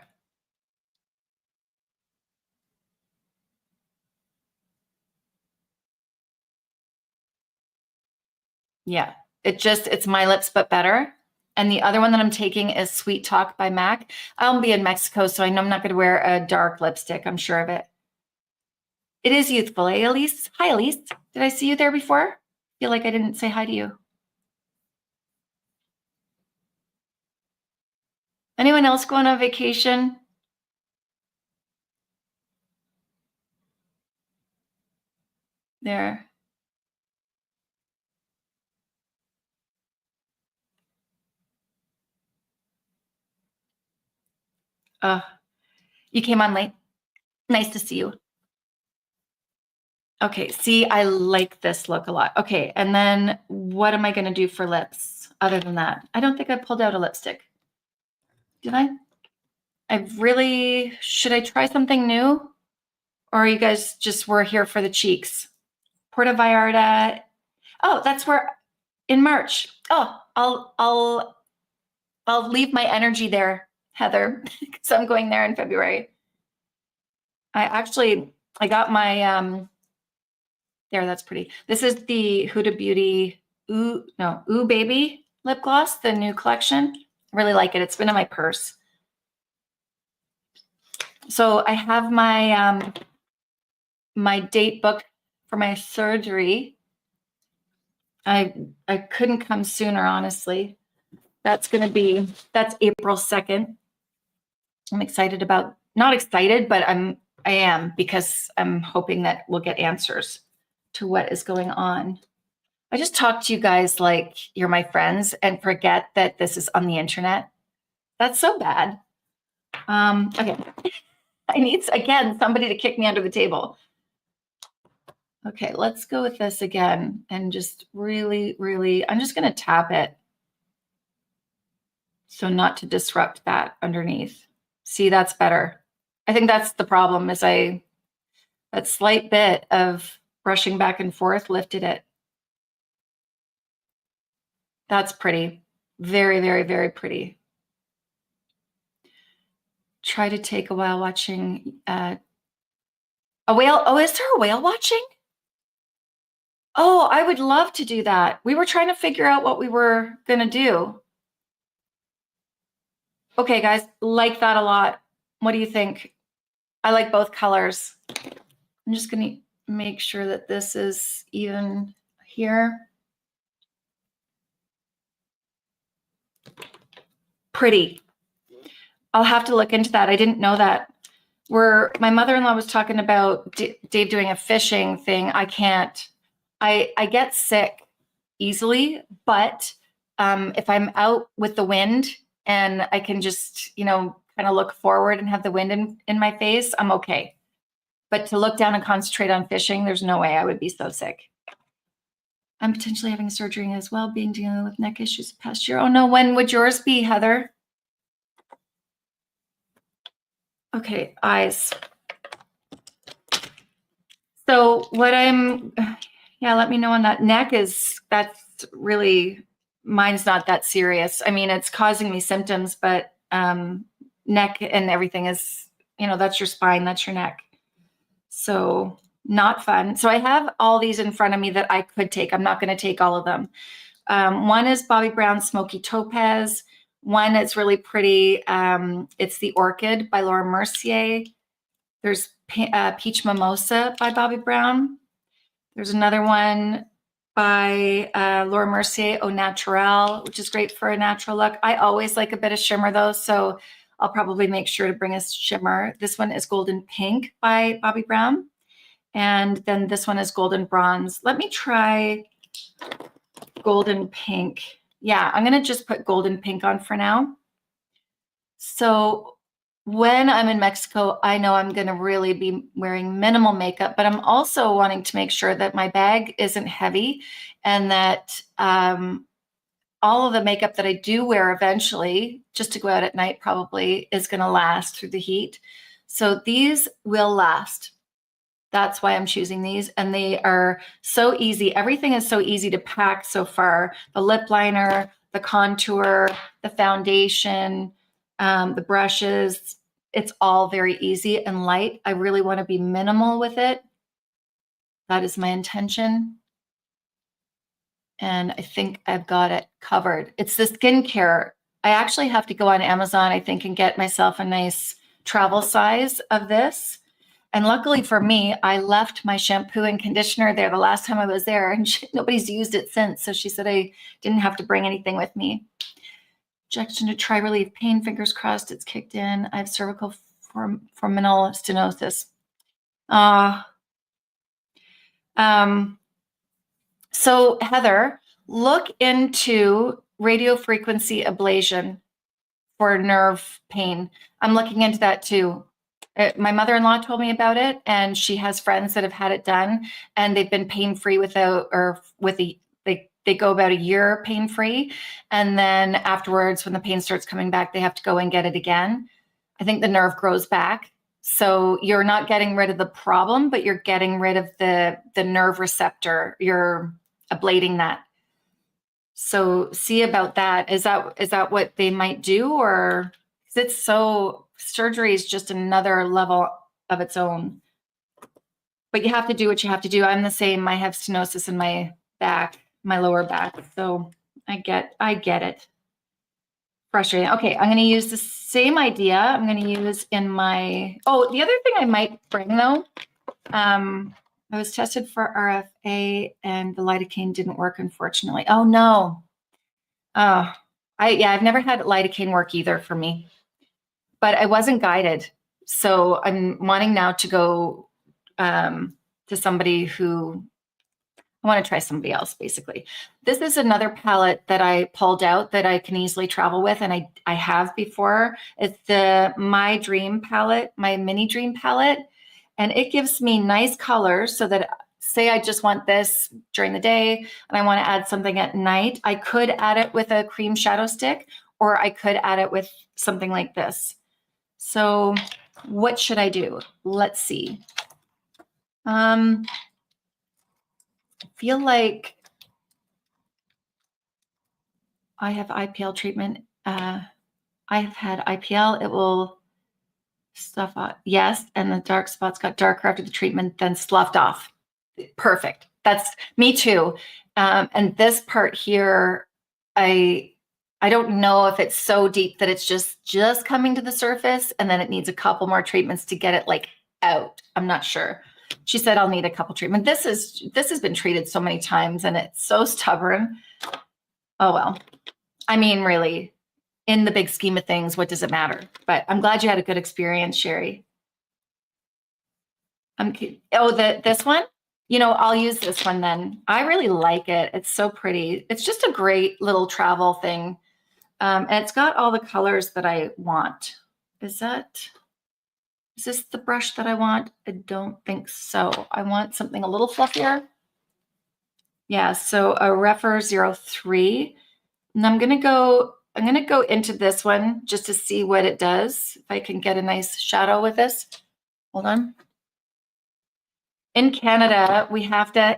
Yeah, it's my lips, but better. And the other one that I'm taking is Sweet Talk by MAC. I'll be in Mexico, so I know I'm not going to wear a dark lipstick. I'm sure of it. It is youthful, eh, Elise? Hi, Elise. Did I see you there before? I feel like I didn't say hi to you. Anyone else going on vacation? There. You came on late. Nice to see you. Okay, see, I like this look a lot. Okay, and then what am I going to do for lips other than that? I don't think I pulled out a lipstick. Did I? Should I try something new? Or you guys just were here for the cheeks? Puerto Vallarta. Oh, that's where in March. Oh, I'll leave my energy there, Heather, because I'm going there in February. I got my there, that's pretty. This is the Huda Beauty Ooh Baby lip gloss, the new collection. I really like it. It's been in my purse. So I have my my date booked for my surgery. I couldn't come sooner, honestly. That's April 2nd. I'm excited about, not excited, but I am, because I'm hoping that we'll get answers to what is going on. I just talk to you guys like you're my friends and forget that this is on the internet. That's so bad. Okay. I need, again, somebody to kick me under the table. Okay, let's go with this again and just really, really, I'm just going to tap it. So not to disrupt that underneath. See, that's better. I think that's the problem is that slight bit of brushing back and forth lifted it. That's pretty. Very, very, very pretty. Try to take a while watching a whale. Oh, is there a whale watching? Oh, I would love to do that. We were trying to figure out what we were going to do. Okay, guys, like that a lot. What do you think? I like both colors. I'm just going to make sure that this is even here. Pretty. I'll have to look into that. I didn't know that. My mother-in-law was talking about Dave doing a fishing thing. I can't. I get sick easily, but if I'm out with the wind and I can just, kind of look forward and have the wind in my face, I'm okay. But to look down and concentrate on fishing, there's no way I would be so sick. I'm potentially having surgery as well, dealing with neck issues past year. Oh no, when would yours be, Heather? Okay, eyes. So let me know on that. Neck that's really, mine's not that serious. I mean, it's causing me symptoms, but neck and everything is, that's your spine, that's your neck. So Not fun. So I have all these in front of me that I could take. I'm not going to take all of them. One is Bobbi Brown Smoky Topaz. One that's really pretty. It's the Orchid by Laura Mercier. There's Peach Mimosa by Bobbi Brown. There's another one by Laura Mercier, Au Naturel, which is great for a natural look. I always like a bit of shimmer though, so I'll probably make sure to bring a shimmer. This one is Golden Pink by Bobbi Brown. And then this one is Golden Bronze. Let me try Golden Pink. Yeah, I'm gonna just put Golden Pink on for now. So when I'm in Mexico, I know I'm going to really be wearing minimal makeup, but I'm also wanting to make sure that my bag isn't heavy and that all of the makeup that I do wear eventually, just to go out at night probably, is going to last through the heat. So these will last. That's why I'm choosing these. And they are so easy. Everything is so easy to pack so far. The lip liner, the contour, the foundation, the brushes, it's all very easy and light. I really want to be minimal with it. That is my intention. And I think I've got it covered. It's the skincare. I actually have to go on Amazon, I think, and get myself a nice travel size of this. And luckily for me, I left my shampoo and conditioner there the last time I was there, and nobody's used it since. So she said I didn't have to bring anything with me. Injection to try relieve pain, fingers crossed it's kicked in. I have cervical foraminal stenosis. So Heather, look into radio frequency ablation for nerve pain. I'm looking into that too. My mother-in-law told me about it, and she has friends that have had it done, and they've been pain-free they go about a year pain-free. And then afterwards, when the pain starts coming back, they have to go and get it again. I think the nerve grows back. So you're not getting rid of the problem, but you're getting rid of the nerve receptor. You're ablating that. So see about that. Is that what they might do? Or because it's so, surgery is just another level of its own. But you have to do what you have to do. I'm the same. I have stenosis in my back, my lower back. So I get it. Frustrating. Okay, I'm going to use the same idea. I'm going to use in my, the other thing I might bring though, I was tested for RFA and the lidocaine didn't work, unfortunately. Oh no. I've never had lidocaine work either for me, but I wasn't guided. So I'm wanting now to go to somebody who, I want to try somebody else, basically. This is another palette that I pulled out that I can easily travel with, and I have before. It's the My Dream palette, my mini dream palette, and it gives me nice colors so that, say I just want this during the day and I want to add something at night, I could add it with a cream shadow stick, or I could add it with something like this. So what should I do? Let's see. I feel like I have IPL treatment. I have had IPL. It will stuff out. Yes, and the dark spots got darker after the treatment, then sloughed off. Perfect. That's me too. And this part here, I don't know if it's so deep that it's just coming to the surface, and then it needs a couple more treatments to get it like out. I'm not sure. She said I'll need a couple treatments. This has been treated so many times and it's so stubborn. Oh well. I mean, really, in the big scheme of things, what does it matter? But I'm glad you had a good experience, Sherry. This one? I'll use this one then. I really like it. It's so pretty. It's just a great little travel thing. And it's got all the colors that I want. Is this the brush that I want? I don't think so. I want something a little fluffier. Yeah, so a Rèphr 03. And I'm gonna go into this one just to see what it does. If I can get a nice shadow with this. Hold on. In Canada, we have to,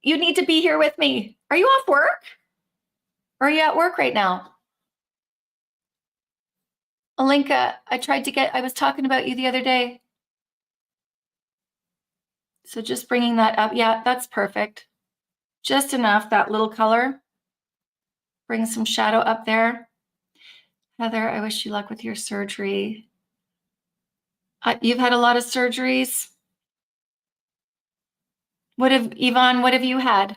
you need to be here with me. Are you off work? Or are you at work right now? Alinka, I was talking about you the other day. So just bringing that up. Yeah, that's perfect. Just enough, that little color. Bring some shadow up there. Heather, I wish you luck with your surgery. You've had a lot of surgeries. Yvonne, what have you had?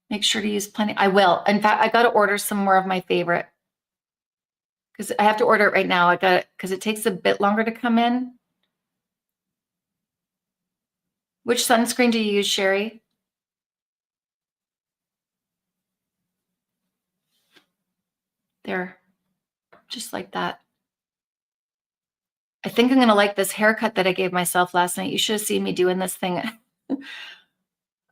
Make sure to use plenty. I will. In fact, I got to order some more of my favorite because I have to order it right now. I got it because it takes a bit longer to come in. Which sunscreen do you use, Sherry? There, just like that. I think I'm going to like this haircut that I gave myself last night. You should have seen me doing this thing.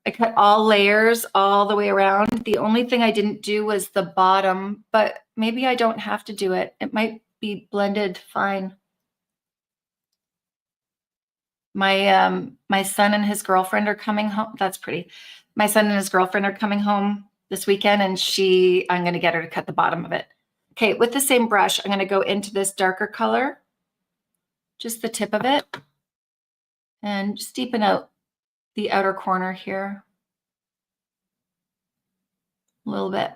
I cut all layers all the way around. The only thing I didn't do was the bottom, but maybe I don't have to do it. It might be blended fine. My son and his girlfriend are coming home. That's pretty. My son and his girlfriend are coming home this weekend, and I'm going to get her to cut the bottom of it. Okay, with the same brush, I'm going to go into this darker color, just the tip of it, and just deepen out the outer corner here a little bit.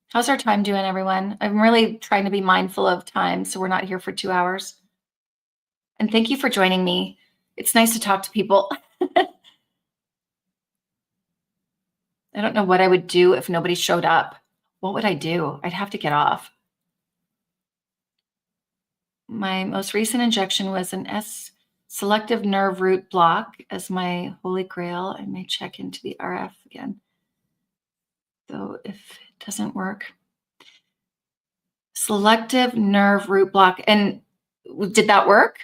How's our time doing, everyone? I'm really trying to be mindful of time, so we're not here for 2 hours. And thank you for joining me. It's nice to talk to people. I don't know what I would do if nobody showed up. What would I do? I'd have to get off. My most recent injection was an selective nerve root block as my holy grail. I may check into the RF again. So if it doesn't work. Selective nerve root block. And did that work?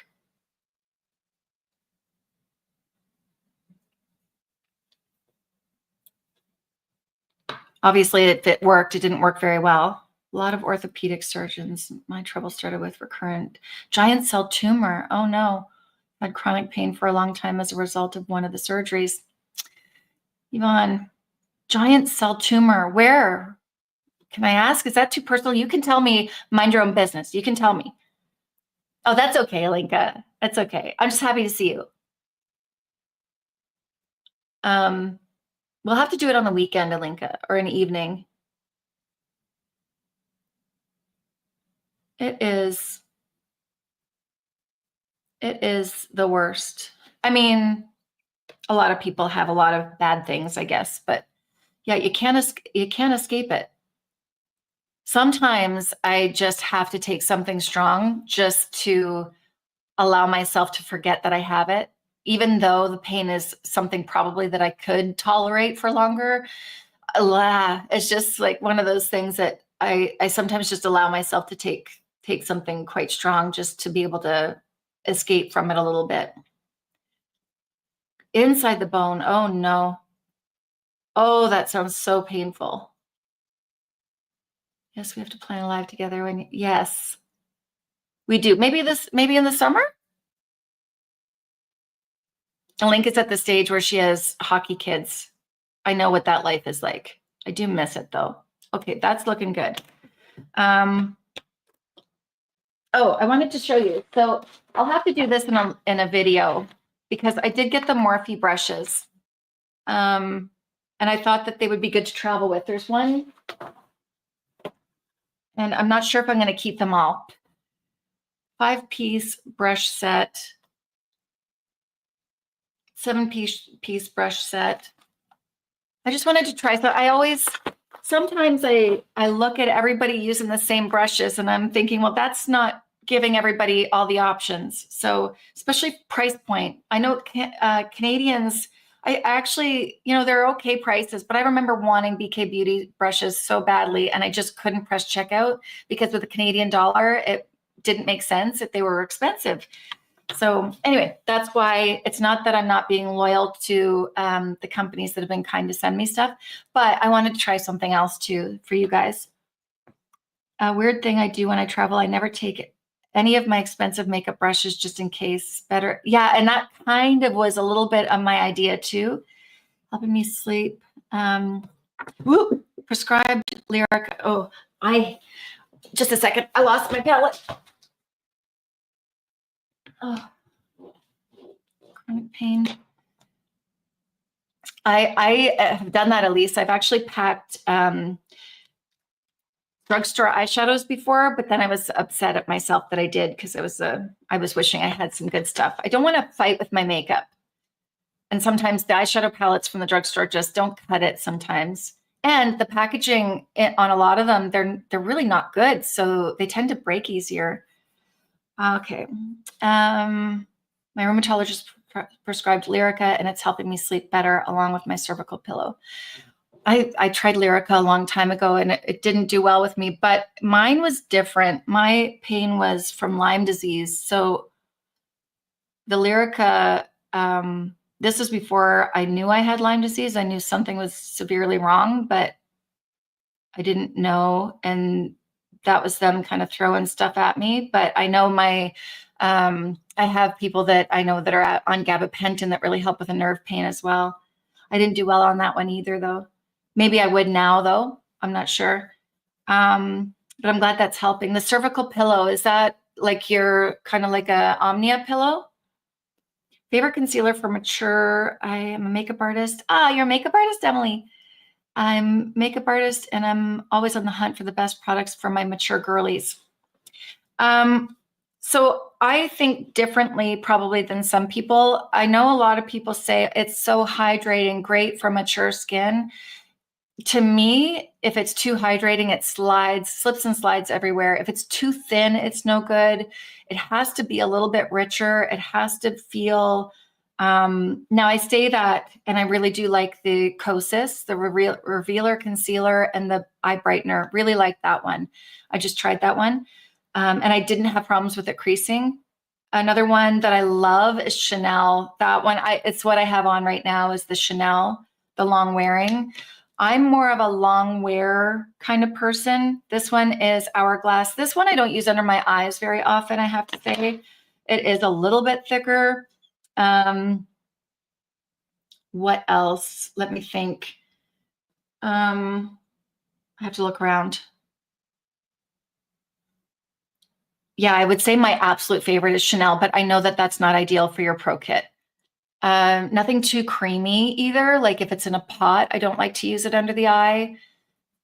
Obviously, if it worked, it didn't work very well. A lot of orthopedic surgeons. My trouble started with recurrent giant cell tumor. Oh no. I had chronic pain for a long time as a result of one of the surgeries. Yvonne, giant cell tumor, where? Can I ask? Is that too personal? You can tell me, mind your own business. You can tell me. Oh, that's okay, Alinka. That's okay. I'm just happy to see you. We'll have to do it on the weekend, Alinka, or an evening. It is the worst. I mean, a lot of people have a lot of bad things, I guess, but yeah, you can't escape it. Sometimes I just have to take something strong just to allow myself to forget that I have it, even though the pain is something probably that I could tolerate for longer. It's just like one of those things that I sometimes just allow myself to take something quite strong just to be able to escape from it a little bit. Inside the bone. Oh no. Oh, that sounds so painful. Yes, we have to plan a live together. Yes, we do. Maybe in the summer. Link is at the stage where she has hockey kids. I know what that life is like. I do miss it though. Okay, that's looking good. Oh, I wanted to show you. So I'll have to do this in a video because I did get the Morphe brushes. And I thought that they would be good to travel with. There's one, and I'm not sure if I'm going to keep them all. 5-piece brush set, 7-piece brush set. I just wanted to try. So sometimes I look at everybody using the same brushes and I'm thinking, well, that's not giving everybody all the options. So especially price point. I know Canadians, I actually, they're okay prices, but I remember wanting BK Beauty brushes so badly and I just couldn't press checkout because with the Canadian dollar, it didn't make sense if they were expensive. So anyway, that's why it's not that I'm not being loyal to the companies that have been kind to send me stuff, but I wanted to try something else too for you guys. A weird thing I do when I travel, I never take any of my expensive makeup brushes just in case. Better. Yeah, and that kind of was a little bit of my idea too, helping me sleep. Prescribed Lyric. Oh, just a second. I lost my palette. Oh, chronic pain. I have done that, Elise. I've actually packed drugstore eyeshadows before, but then I was upset at myself that I did because I was wishing I had some good stuff. I don't want to fight with my makeup. And sometimes the eyeshadow palettes from the drugstore just don't cut it sometimes. And the packaging on a lot of them, they're really not good. So they tend to break easier. Okay. My rheumatologist prescribed Lyrica, and it's helping me sleep better along with my cervical pillow. I tried Lyrica a long time ago and it didn't do well with me, but mine was different. My pain was from Lyme disease. So the Lyrica, this was before I knew I had Lyme disease. I knew something was severely wrong, but I didn't know. And that was them kind of throwing stuff at me. But I know I have people that I know that are on gabapentin that really help with the nerve pain as well. I didn't do well on that one either, though. Maybe I would now, though. I'm not sure. But I'm glad that's helping. The cervical pillow, is that like your kind of like a Omnia pillow? Favorite concealer for mature. I am a makeup artist. You're a makeup artist, Emily. I'm a makeup artist, and I'm always on the hunt for the best products for my mature girlies. So I think differently probably than some people. I know a lot of people say it's so hydrating, great for mature skin. To me, if it's too hydrating, it slips and slides everywhere. If it's too thin, it's no good. It has to be a little bit richer. It has to feel, now I say that, and I really do like the Kosas, the Revealer Concealer and the Eye Brightener. Really like that one. I just tried that one. And I didn't have problems with it creasing. Another one that I love is Chanel. That one, it's what I have on right now is the Chanel, the long wearing. I'm more of a long wear kind of person. This one is Hourglass. This one I don't use under my eyes very often, I have to say. It is a little bit thicker. What else? Let me think. I have to look around. Yeah, I would say my absolute favorite is Chanel, but I know that that's not ideal for your pro kit. Nothing too creamy either. Like if it's in a pot, I don't like to use it under the eye.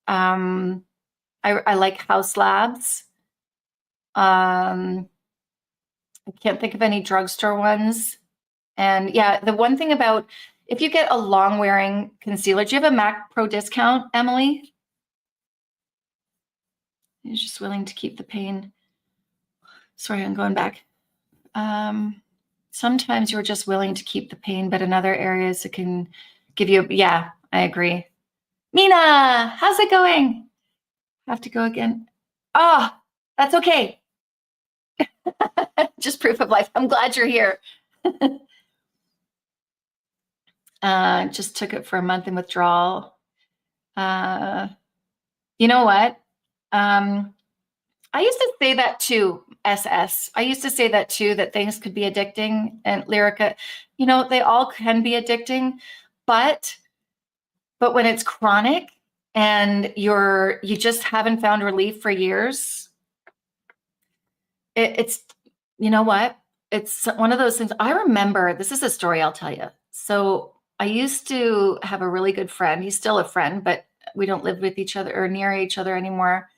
I like House Labs. I can't think of any drugstore ones. And yeah, the one thing about, if you get a long wearing concealer, do you have a MAC Pro discount, Emily? You're just willing to keep the pain. Sorry, I'm going back. Sometimes you're just willing to keep the pain, but in other areas it can give you, yeah, I agree. Mina, how's it going? Have to go again. Oh, that's okay. Just proof of life. I'm glad you're here. Just took it for a month in withdrawal. You know what? I used to say that too, SS. I used to say that too, that things could be addicting, and Lyrica, you know, they all can be addicting, but when it's chronic and you just haven't found relief for years, it's, you know what? It's one of those things. I remember, this is a story I'll tell you. So I used to have a really good friend. He's still a friend, but we don't live with each other or near each other anymore.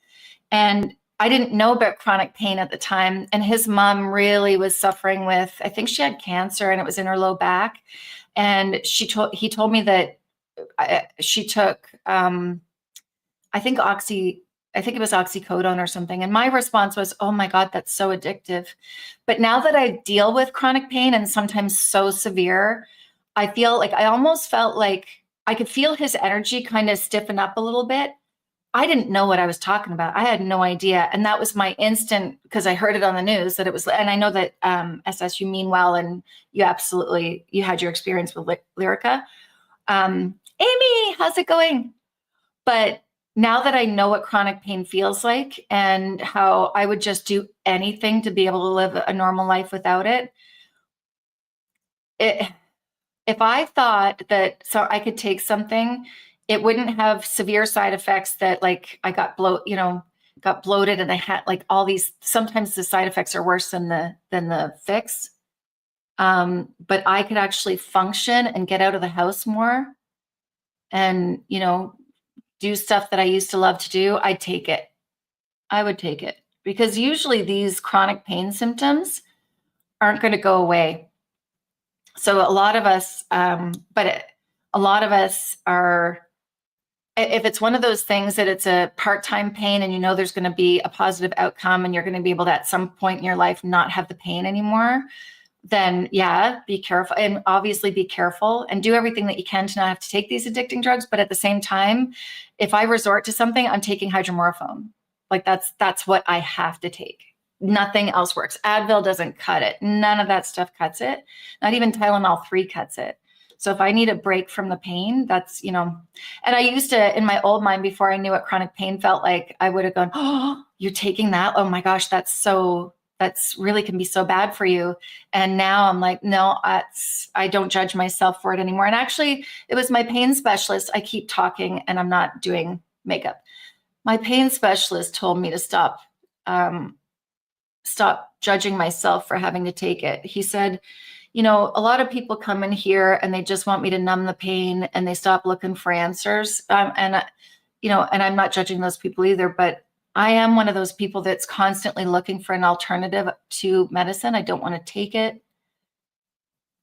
And I didn't know about chronic pain at the time. And his mom really was suffering with, I think she had cancer and it was in her low back. And he told me that she took, I think it was oxycodone or something. And my response was, oh my God, that's so addictive. But now that I deal with chronic pain and sometimes so severe, I feel like I almost felt like I could feel his energy kind of stiffen up a little bit. I didn't know what I was talking about. I had no idea. And that was my instant, because I heard it on the news that it was, and I know that SS, you mean well, and you had your experience with Lyrica. Amy, how's it going? But now that I know what chronic pain feels like and how I would just do anything to be able to live a normal life without it, if I thought that so I could take something, it wouldn't have severe side effects that like I got bloated and I had like all these, sometimes the side effects are worse than the fix. But I could actually function and get out of the house more and, you know, do stuff that I used to love to do, I'd take it. I would take it because usually these chronic pain symptoms aren't going to go away. So a lot of us, a lot of us are, if it's one of those things that it's a part-time pain and you know there's going to be a positive outcome and you're going to be able to at some point in your life not have the pain anymore, then yeah, be careful, and obviously be careful and do everything that you can to not have to take these addicting drugs. But at the same time, if I resort to something, I'm taking hydromorphone. Like that's what I have to take. Nothing else works. Advil doesn't cut it. None of that stuff cuts it. Not even Tylenol 3 cuts it. So if I need a break from the pain, that's, you know, and I used to, in my old mind, before I knew what chronic pain felt like, I would have gone, oh, you're taking that? Oh my gosh, that's really can be so bad for you. And now I'm like, no, I don't judge myself for it anymore. And actually, it was my pain specialist. I keep talking and I'm not doing makeup. My pain specialist told me to stop judging myself for having to take it. He said, you know, a lot of people come in here and they just want me to numb the pain and they stop looking for answers. You know, and I'm not judging those people either, but I am one of those people that's constantly looking for an alternative to medicine. I don't want to take it.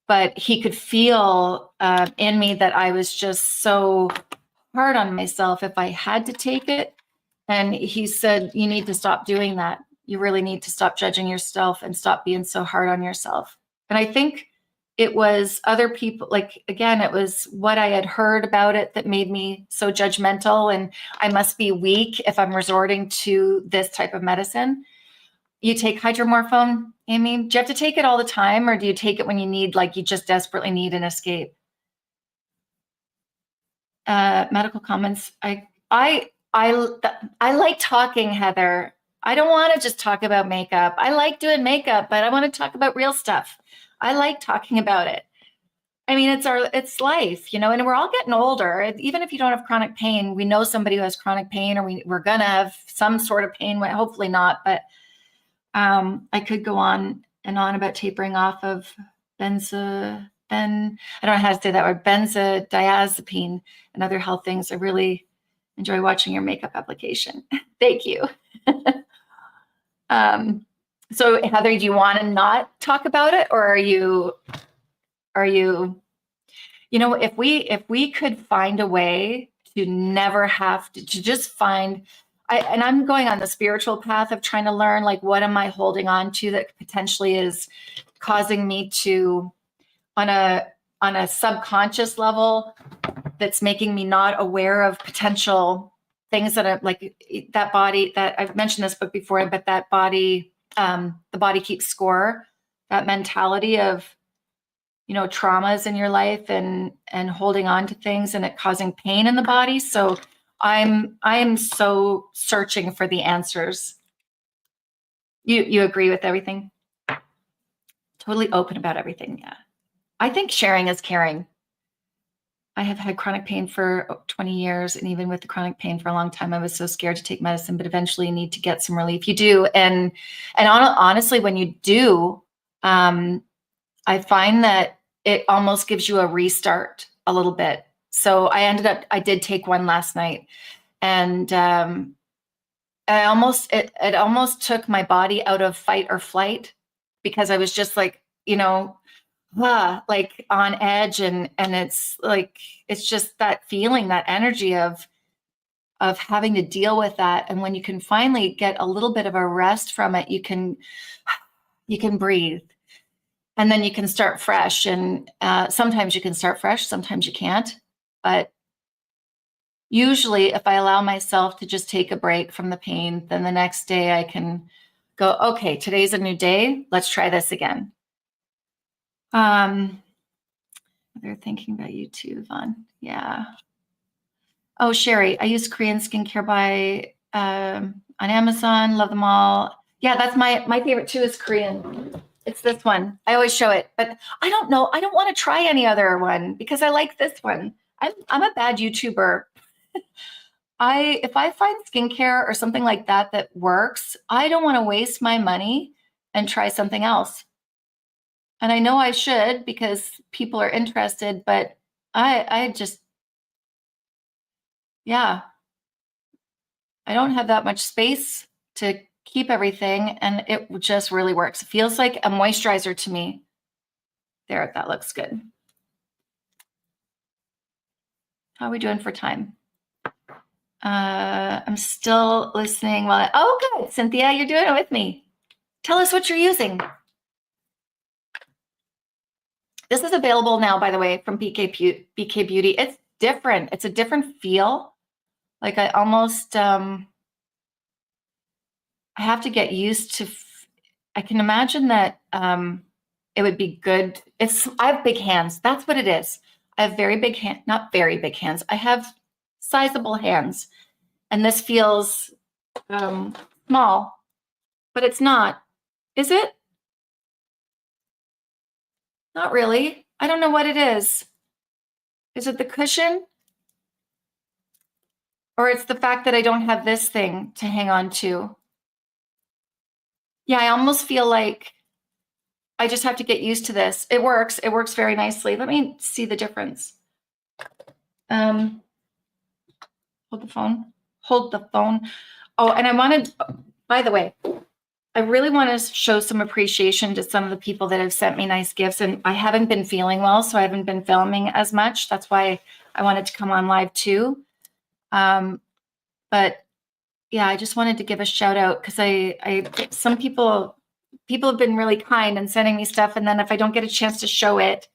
But he could feel in me that I was just so hard on myself if I had to take it. And he said, you need to stop doing that. You really need to stop judging yourself and stop being so hard on yourself. And I think it was other people, like, again, it was what I had heard about it that made me so judgmental. And I must be weak if I'm resorting to this type of medicine. You take hydromorphone, Amy? Do you have to take it all the time, or do you take it when you need, like, you just desperately need an escape? Medical comments. I like talking, Heather. I don't want to just talk about makeup. I like doing makeup, but I want to talk about real stuff. I like talking about it. I mean, it's life, you know, and we're all getting older. Even if you don't have chronic pain, we know somebody who has chronic pain, or we're going to have some sort of pain, hopefully not. But I could go on and on about tapering off of I don't know how to say that word, benzodiazepine and other health things. I really enjoy watching your makeup application. Thank you. So Heather, do you want to not talk about it, or are you, you know, if we could find a way to never have to just find, and I'm going on the spiritual path of trying to learn, like, what am I holding on to that potentially is causing me to, on a subconscious level, that's making me not aware of potential things that are like that body, that I've mentioned this book before, but that body, the body keeps score, that mentality of, you know, traumas in your life and holding on to things and it causing pain in the body. So I am so searching for the answers. You agree with everything? Totally open about everything. Yeah. I think sharing is caring. I have had chronic pain for 20 years. And even with the chronic pain for a long time, I was so scared to take medicine, but eventually you need to get some relief. You do. And honestly, when you do, I find that it almost gives you a restart a little bit. So I did take one last night, and it almost took my body out of fight or flight, because I was just like, you know, like on edge, and it's like, it's just that feeling, that energy of having to deal with that. And when you can finally get a little bit of a rest from it, you can breathe, and then you can start fresh. And sometimes you can start fresh, sometimes you can't. But usually if I allow myself to just take a break from the pain, then the next day I can go, okay, today's a new day. Let's try this again. They're thinking about you too, Yvonne. Yeah. Oh, Sherry, I use Korean skincare on Amazon. Love them all. Yeah, that's my favorite too, is Korean. It's this one. I always show it, but I don't know. I don't want to try any other one because I like this one. I'm a bad YouTuber. If I find skincare or something like that works, I don't want to waste my money and try something else. And I know I should because people are interested, but I just, yeah, I don't have that much space to keep everything, and it just really works. It feels like a moisturizer to me. There, that looks good. How are we doing for time? I'm still listening while oh, good. Cynthia, you're doing it with me. Tell us what you're using. This is available now, by the way, from BK Beauty. It's different. It's a different feel. Like I almost, I have to get used to, I can imagine that it would be good. I have big hands. That's what it is. I have very big hands, not very big hands. I have sizable hands. And this feels small, but it's not. Is it? Not really. I don't know what it is. Is it the cushion? Or it's the fact that I don't have this thing to hang on to? Yeah, I almost feel like I just have to get used to this. It works. It works very nicely. Let me see the difference. Hold the phone. Hold the phone. Oh, and I wanted, by the way, I really want to show some appreciation to some of the people that have sent me nice gifts. And I haven't been feeling well, so I haven't been filming as much. That's why I wanted to come on live too. But yeah, I just wanted to give a shout out because some people have been really kind and sending me stuff. And then if I don't get a chance to show it,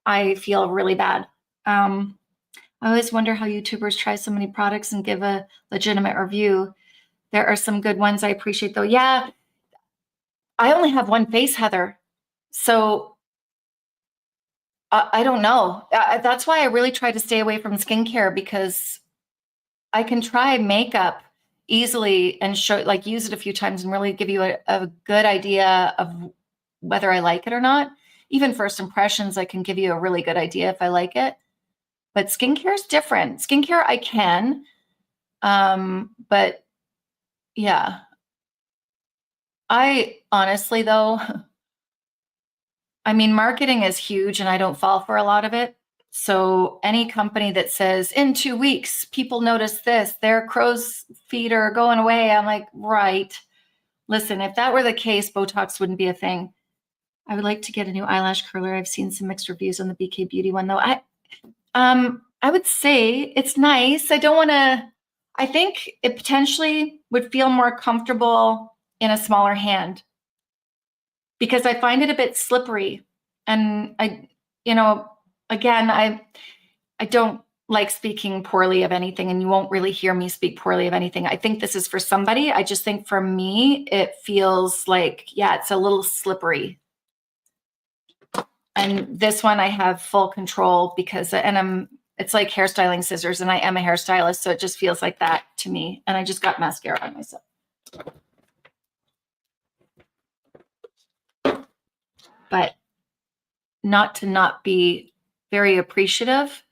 I feel really bad. I always wonder how YouTubers try so many products and give a legitimate review. There are some good ones I appreciate though. Yeah, I only have one face, Heather. So I don't know. That's why I really try to stay away from skincare, because I can try makeup easily and show, like, use it a few times and really give you a good idea of whether I like it or not. Even first impressions, I can give you a really good idea if I like it. But skincare is different. Skincare, I can. But yeah. I honestly, though, I mean, marketing is huge and I don't fall for a lot of it. So any company that says in 2 weeks, people notice this, their crow's feet are going away. I'm like, right. Listen, if that were the case, Botox wouldn't be a thing. I would like to get a new eyelash curler. I've seen some mixed reviews on the BK Beauty one though. I would say it's nice. I think it potentially would feel more comfortable in a smaller hand, because I find it a bit slippery. And again, I don't like speaking poorly of anything, and you won't really hear me speak poorly of anything. I think this is for somebody. I just think for me, it feels like, yeah, it's a little slippery. And this one I have full control because, it's like hairstyling scissors, and I am a hairstylist. So it just feels like that to me. And I just got mascara on myself. But not to not be very appreciative.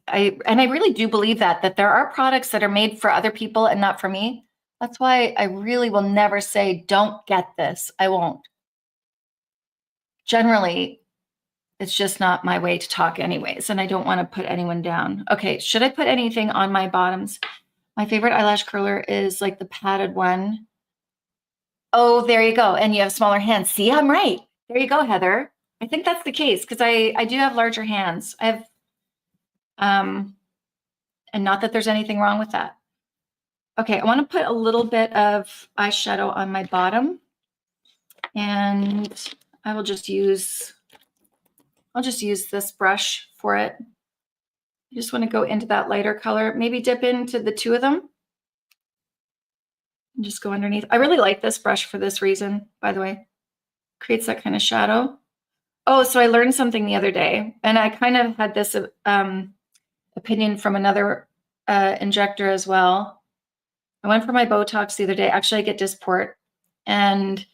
I really do believe that there are products that are made for other people and not for me. That's why I really will never say, don't get this. I won't. Generally, it's just not my way to talk anyways, and I don't want to put anyone down. Okay, should I put anything on my bottoms? My favorite eyelash curler is like the padded one. Oh, there you go. And you have smaller hands. See, I'm right. There you go, Heather. I think that's the case because I do have larger hands. I have, and not that there's anything wrong with that. Okay, I want to put a little bit of eyeshadow on my bottom, and I'll just use this brush for it. I just want to go into that lighter color, maybe dip into the two of them and just go underneath. I really like this brush for this reason, by the way. Creates that kind of shadow. Oh, so I learned something the other day, and I kind of had this opinion from another injector as well. I went for my Botox the other day. Actually, I get Dysport, and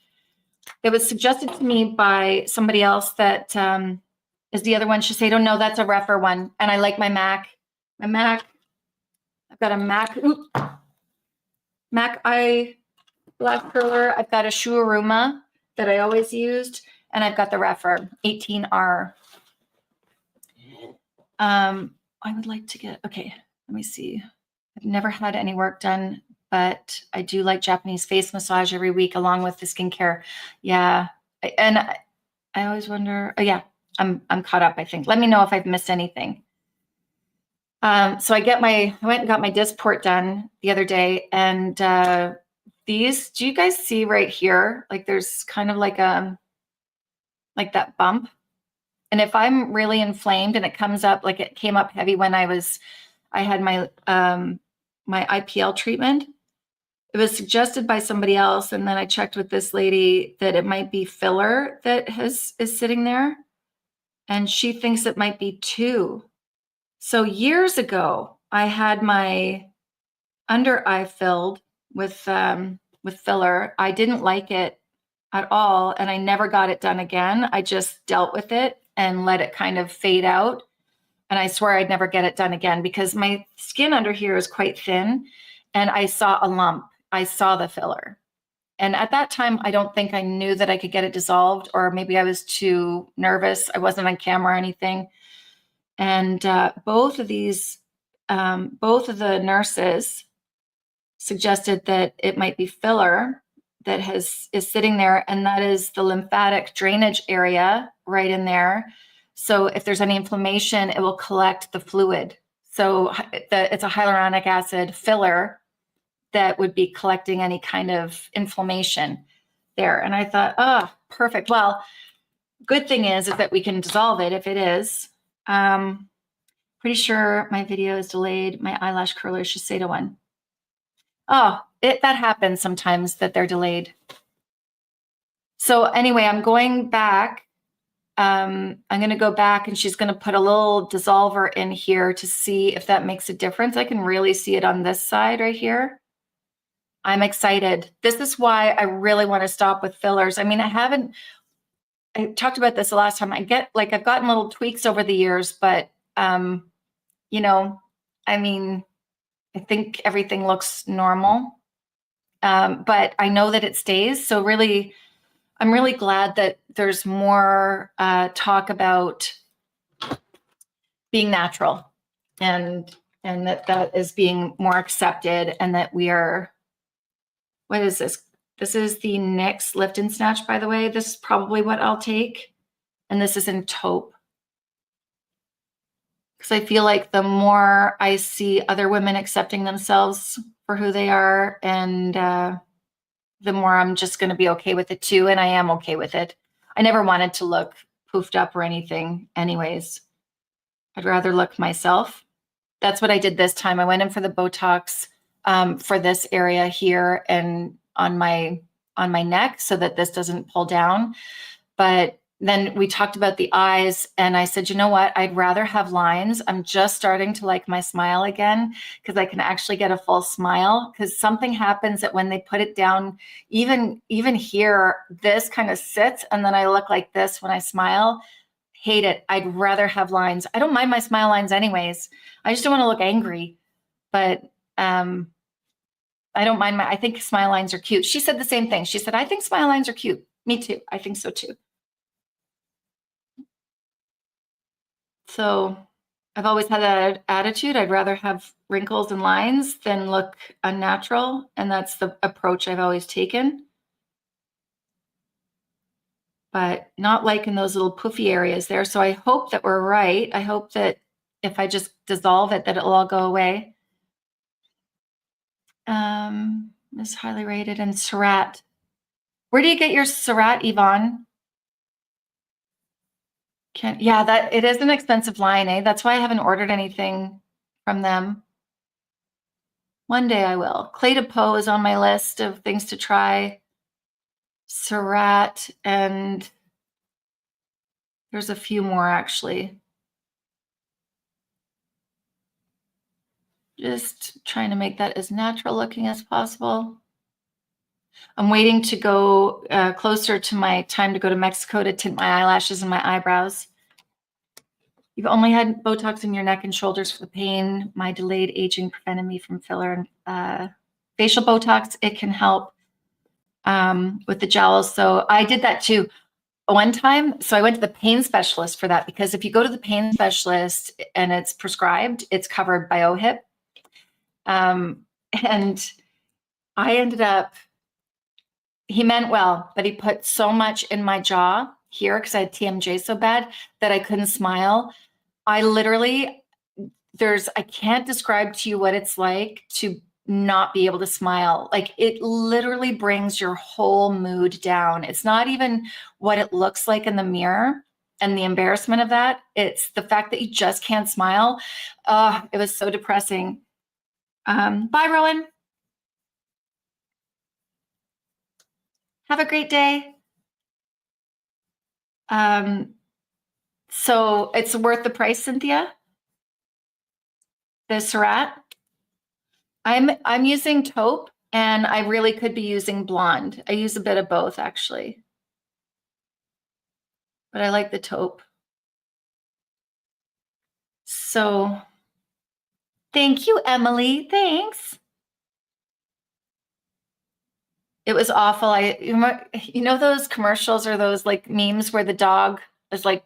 it was suggested to me by somebody else that is the other one. She said, "Oh no, that's a Rèphr one." And I like my MAC. I've got a MAC eyelash curler. I've got a Shuaruma that I always used, And I've got the Rèphr 18R. I would like to get, okay, let me see. I've never had any work done, but I do like Japanese face massage every week along with the skincare. Yeah. And I always wonder, oh yeah, I'm caught up, I think. Let me know if I've missed anything. So I went and got my disc port done the other day, and these, do you guys see right here? Like there's kind of like that bump. And if I'm really inflamed and it comes up, like it came up heavy when I had my my IPL treatment. It was suggested by somebody else, and then I checked with this lady that it might be filler that is sitting there, and she thinks it might be too. So years ago, I had my under eye filled with filler. I didn't like it at all, and I never got it done again. I just dealt with it and let it kind of fade out. And I swear I'd never get it done again because my skin under here is quite thin, and I saw a lump. I saw the filler. And at that time, I don't think I knew that I could get it dissolved, or maybe I was too nervous. I wasn't on camera or anything. And both of the nurses suggested that it might be filler that is sitting there, and that is the lymphatic drainage area right in there. So if there's any inflammation, it will collect the fluid. So it's a hyaluronic acid filler that would be collecting any kind of inflammation there. And I thought, oh, perfect. Well, good thing is that we can dissolve it if it is. Pretty sure my video is delayed. My eyelash curler should say to one. Oh, that happens sometimes that they're delayed. So anyway, I'm going back. I'm going to go back, and she's going to put a little dissolver in here to see if that makes a difference. I can really see it on this side right here. I'm excited. This is why I really want to stop with fillers. I mean, I talked about this the last time. I've gotten little tweaks over the years, but, you know, I mean, I think everything looks normal, but I know that it stays. So really, I'm really glad that there's more talk about being natural, and that is being more accepted, and that we are. What is this? This is the NYX Lift and Snatch, by the way. This is probably what I'll take. And this is in taupe. Because I feel like the more I see other women accepting themselves for who they are, and the more I'm just going to be okay with it too. And I am okay with it. I never wanted to look poofed up or anything anyways. I'd rather look myself. That's what I did this time. I went in for the Botox for this area here and on my neck so that this doesn't pull down. But then we talked about the eyes, and I said, you know what? I'd rather have lines. I'm just starting to like my smile again because I can actually get a full smile, because something happens that when they put it down, even here, this kind of sits, and then I look like this when I smile. Hate it. I'd rather have lines. I don't mind my smile lines anyways. I just don't want to look angry, but I don't mind I think smile lines are cute. She said the same thing. She said, I think smile lines are cute. Me too. I think so too. So I've always had that attitude. I'd rather have wrinkles and lines than look unnatural. And that's the approach I've always taken. But not liking those little poofy areas there. So I hope that we're right. I hope that if I just dissolve it, that it'll all go away. Is highly rated. And Surratt. Where do you get your Surratt, Yvonne? Yeah, that it is an expensive line, eh? That's why I haven't ordered anything from them. One day I will. Clé de Peau is on my list of things to try. Surratt, and there's a few more actually. Just trying to make that as natural looking as possible. I'm waiting to go closer to my time to go to Mexico to tint my eyelashes and my eyebrows. You've only had Botox in your neck and shoulders for the pain. My delayed aging prevented me from filler and facial Botox. It can help with the jowls. So I did that too. one time, so I went to the pain specialist for that, because if you go to the pain specialist and it's prescribed, it's covered by OHIP. And I ended up, he meant well, but he put so much in my jaw here because I had TMJ so bad that I couldn't smile. I literally, I can't describe to you what it's like to not be able to smile. Like, it literally brings your whole mood down. It's not even what it looks like in the mirror and the embarrassment of that. It's the fact that you just can't smile. It was so depressing. Bye, Rowan. Have a great day. So it's worth the price, Cynthia? The Surratt? I'm using taupe, and I really could be using blonde. I use a bit of both, actually. But I like the taupe. So thank you, Emily. Thanks. It was awful. You know those commercials or those like memes where the dog is like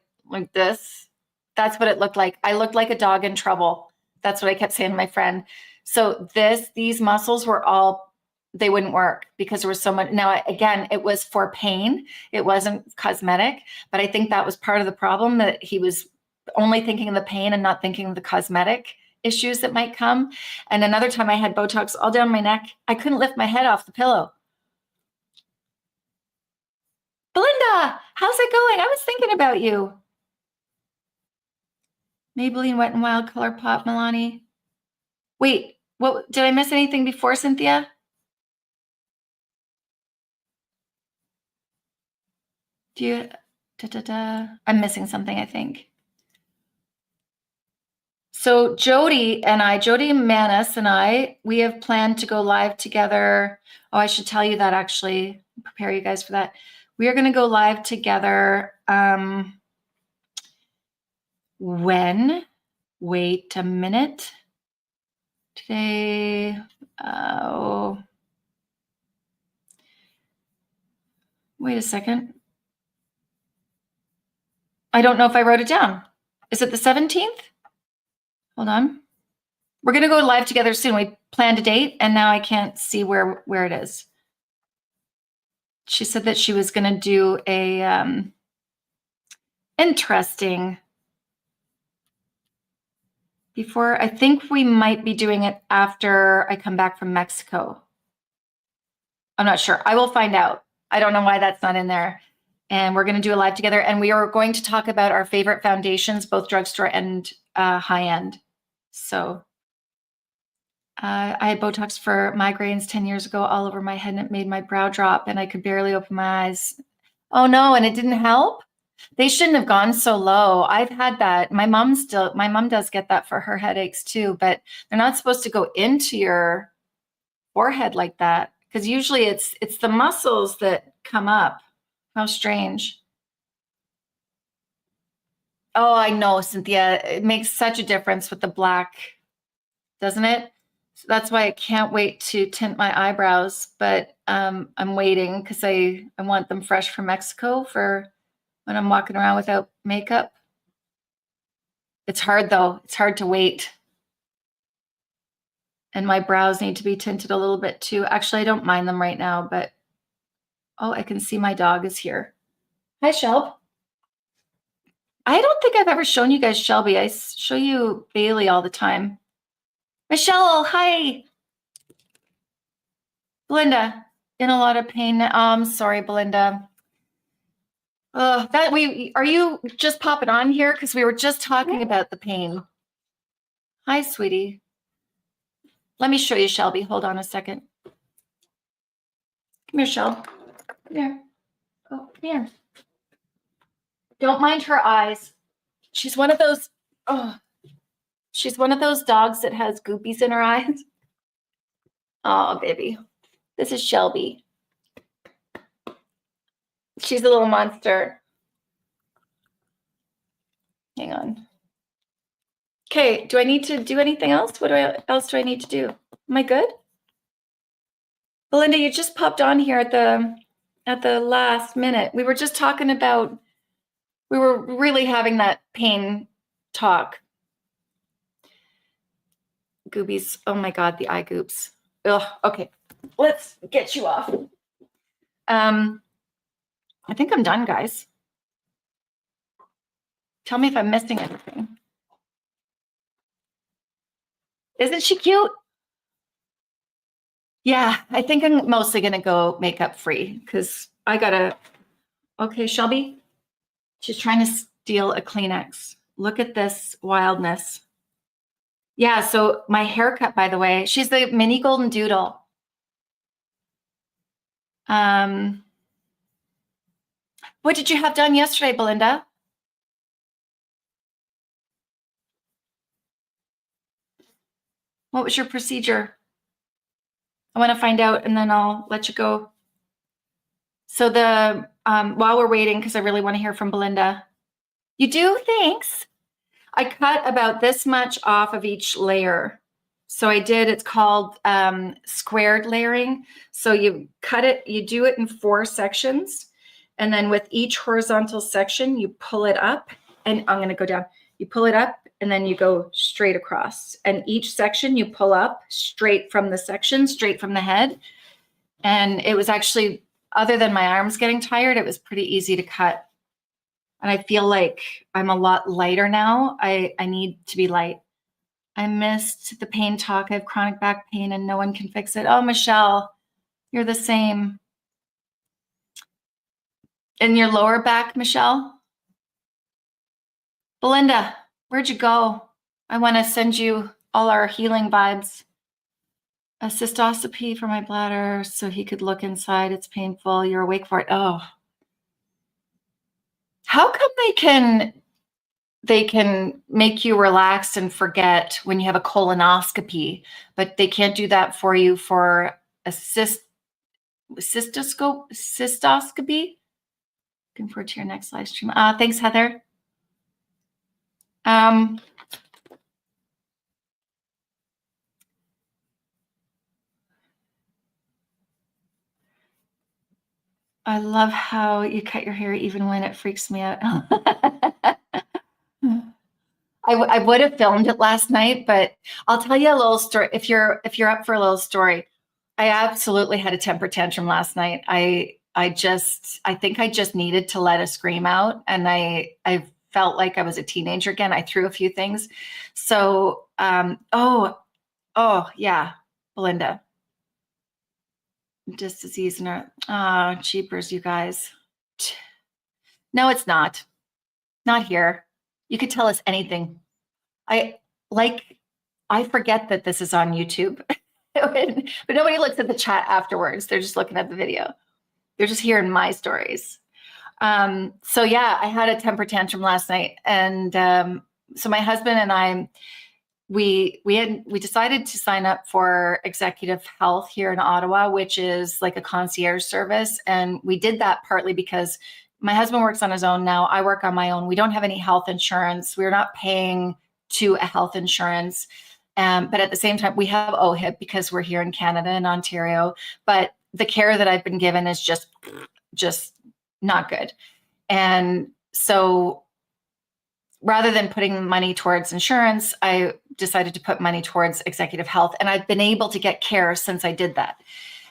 this? That's what it looked like. I looked like a dog in trouble. That's what I kept saying to my friend. So these muscles were all, they wouldn't work because there was so much. Now, again, it was for pain. It wasn't cosmetic, but I think that was part of the problem, that he was only thinking of the pain and not thinking of the cosmetic issues that might come. And another time I had Botox all down my neck. I couldn't lift my head off the pillow. Belinda, how's it going? I was thinking about you. Maybelline Wet n Wild Color Pop, Milani. Wait, what? Did I miss anything before, Cynthia? Do you? I'm missing something, I think. So Jody Manis and I, we have planned to go live together. Oh, I should tell you that, actually. Prepare you guys for that. We are going to go live together. When? Wait a minute. Today, wait a second. I don't know if I wrote it down. Is it the 17th? Hold on. We're going to go live together soon. We planned a date, and now I can't see where it is. She said that she was going to do a interesting before. I think we might be doing it after I come back from Mexico. I'm not sure. I will find out. I don't know why that's not in there. And we're going to do a live together, and we are going to talk about our favorite foundations, both drugstore and high-end. So I had Botox for migraines 10 years ago all over my head, and it made my brow drop, and I could barely open my eyes. Oh no, and it didn't help? They shouldn't have gone so low. I've had that. My mom does get that for her headaches too, but they're not supposed to go into your forehead like that, because usually it's the muscles that come up. How strange. Oh, I know, Cynthia. It makes such a difference with the black, doesn't it? So that's why I can't wait to tint my eyebrows, but I'm waiting because I want them fresh from Mexico for when I'm walking around without makeup. It's hard though. It's hard to wait. And my brows need to be tinted a little bit too. Actually, I don't mind them right now, but oh, I can see my dog is here. Hi, Shelb. I don't think I've ever shown you guys Shelby. I show you Bailey all the time. Michelle, hi. Belinda, in a lot of pain. I'm sorry, Belinda. Are you just popping on here? Because we were just talking about the pain. Hi, sweetie. Let me show you Shelby. Hold on a second. Come here, Shel. Come here. Oh, come here. Don't mind her eyes. She's one of those, she's one of those dogs that has goopies in her eyes. Oh, baby. This is Shelby. She's a little monster. Hang on. Okay, do I need to do anything else? What else do I need to do? Am I good? Belinda, you just popped on here at the at the last minute. We were just talking about, we were really having that pain talk. Goobies. Oh my God, the eye goops. Ugh, okay, let's get you off. I think I'm done, guys. Tell me if I'm missing anything. Isn't she cute? Yeah, I think I'm mostly gonna go makeup free because I gotta, okay, Shelby, she's trying to steal a Kleenex. Look at this wildness. Yeah, so my haircut, by the way, she's the mini golden doodle. What did you have done yesterday, Belinda? What was your procedure? I want to find out and then I'll let you go. So the while we're waiting, because I really want to hear from Belinda. You do? Thanks. I cut about this much off of each layer. So I did, it's called squared layering. So you cut it, you do it in 4 sections. And then with each horizontal section, you pull it up and I'm going to go down. You pull it up and then you go straight across. And each section you pull up straight from the section, straight from the head. And it was actually, other than my arms getting tired, it was pretty easy to cut. And I feel like I'm a lot lighter now. I need to be light. I missed the pain talk. I have chronic back pain and no one can fix it. Oh, Michelle, you're the same. In your lower back, Michelle? Belinda, where'd you go? I want to send you all our healing vibes. A cystoscopy for my bladder so he could look inside. It's painful. You're awake for it. Oh. How come they can make you relaxed and forget when you have a colonoscopy, but they can't do that for you for a cystoscopy? Looking forward to your next live stream. Thanks, Heather. I love how you cut your hair even when it freaks me out. I would have filmed it last night, but I'll tell you a little story. If you're up for a little story, I absolutely had a temper tantrum last night. I think I just needed to let a scream out, and I felt like I was a teenager again. I threw a few things. So, oh yeah, Belinda. Disc disease in our, oh, cheapers, you guys. No, it's not. Not here. You could tell us anything. I forget that this is on YouTube, but nobody looks at the chat afterwards. They're just looking at the video. They're just hearing my stories. So yeah, I had a temper tantrum last night, and so my husband and I, we decided to sign up for executive health here in Ottawa, which is like a concierge service. And we did that partly because my husband works on his own now. I work on my own. We don't have any health insurance. We're not paying to a health insurance. But at the same time, we have OHIP because we're here in Canada and Ontario. But the care that I've been given is just not good. And so rather than putting money towards insurance, I decided to put money towards executive health. And I've been able to get care since I did that.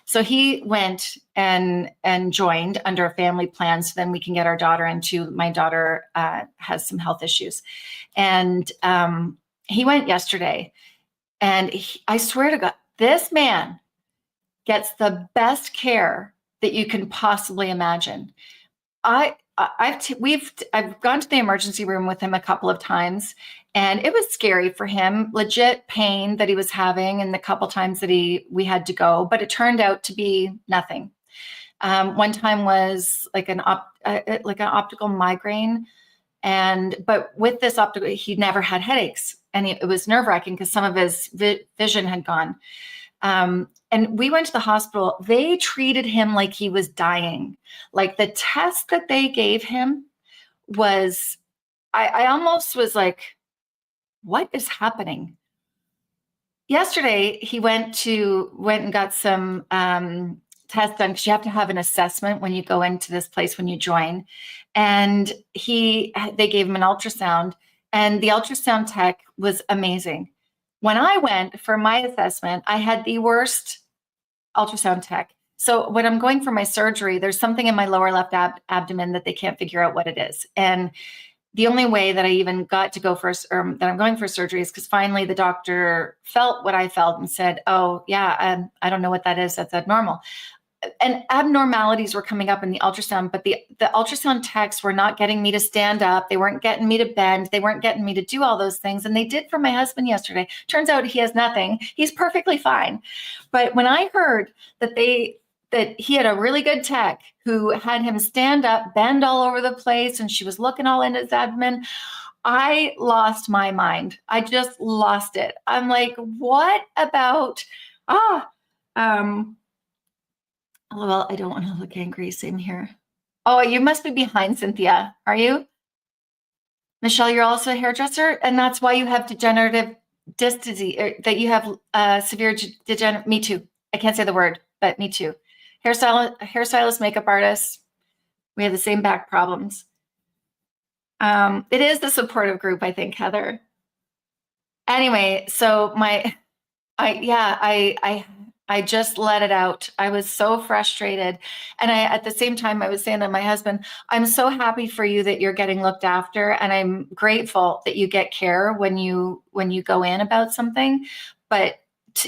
So he went and joined under a family plan so then we can get our daughter into, my daughter has some health issues. And he went yesterday, and I swear to God, this man gets the best care that you can possibly imagine. I've gone to the emergency room with him a couple of times, and it was scary for him, legit pain that he was having, and the couple times that we had to go, but it turned out to be nothing. One time was like an optical migraine, but with this optical, he never had headaches, and it was nerve-wracking because some of his vision had gone. And we went to the hospital. They treated him like he was dying. Like the test that they gave him was, I almost was like, what is happening? Yesterday, he went and got some test done because you have to have an assessment when you go into this place when you join. And they gave him an ultrasound, and the ultrasound tech was amazing. When I went for my assessment, I had the worst ultrasound tech. So when I'm going for my surgery, there's something in my lower left abdomen that they can't figure out what it is. And the only way that I even got to go first, or that I'm going for surgery, is because finally the doctor felt what I felt and said, oh yeah, I don't know what that is. That's abnormal. And abnormalities were coming up in the ultrasound, but the ultrasound techs were not getting me to stand up. They weren't getting me to bend. They weren't getting me to do all those things. And they did for my husband yesterday. Turns out he has nothing. He's perfectly fine. But when I heard that he had a really good tech who had him stand up, bend all over the place, and she was looking all into his abdomen, I lost my mind. I just lost it. I'm like, what about, well, I don't want to look angry. Same here. Oh, you must be behind Cynthia. Are you? Michelle, you're also a hairdresser, and that's why you have degenerative disc disease, that you have severe degenerative, me too. I can't say the word, but me too. Hairstylist, makeup artist. We have the same back problems. It is the supportive group, I think, Heather. Anyway, so I just let it out. I was so frustrated. And at the same time, I was saying to my husband, I'm so happy for you that you're getting looked after. And I'm grateful that you get care when you go in about something. But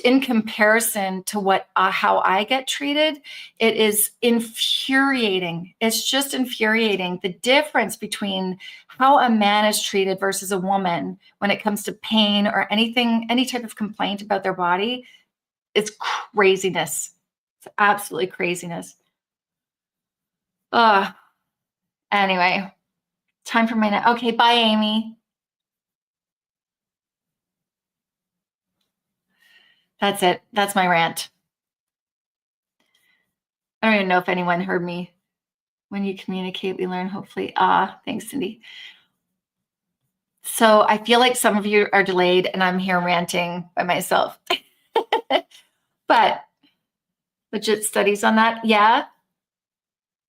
in comparison to how I get treated, it is infuriating. It's just infuriating. The difference between how a man is treated versus a woman when it comes to pain or anything, any type of complaint about their body, it's craziness. It's absolutely craziness. Anyway, time for my okay, bye, Amy. That's it. That's my rant. I don't even know if anyone heard me. When you communicate, we learn, hopefully. Thanks, Cindy. So I feel like some of you are delayed and I'm here ranting by myself. But legit studies on that. Yeah.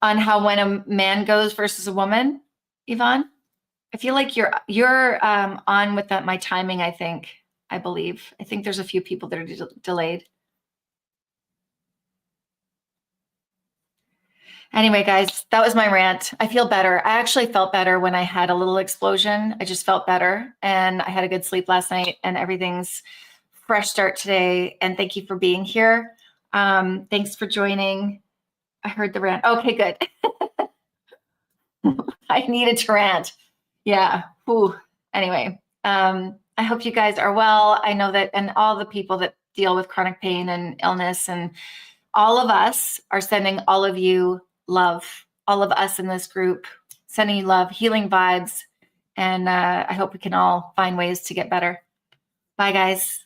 On how when a man goes versus a woman, Yvonne. I feel like you're on with that. My timing, I believe. I think there's a few people that are delayed. Anyway, guys, that was my rant. I feel better. I actually felt better when I had a little explosion. I just felt better, and I had a good sleep last night, and everything's fresh start today. And thank you for being here. Thanks for joining. I heard the rant. Okay, good. I needed to rant. Yeah. Ooh. Anyway, I hope you guys are well. I know that, and all the people that deal with chronic pain and illness, and all of us are sending all of you love. All of us in this group, sending you love, healing vibes, and I hope we can all find ways to get better. Bye, guys.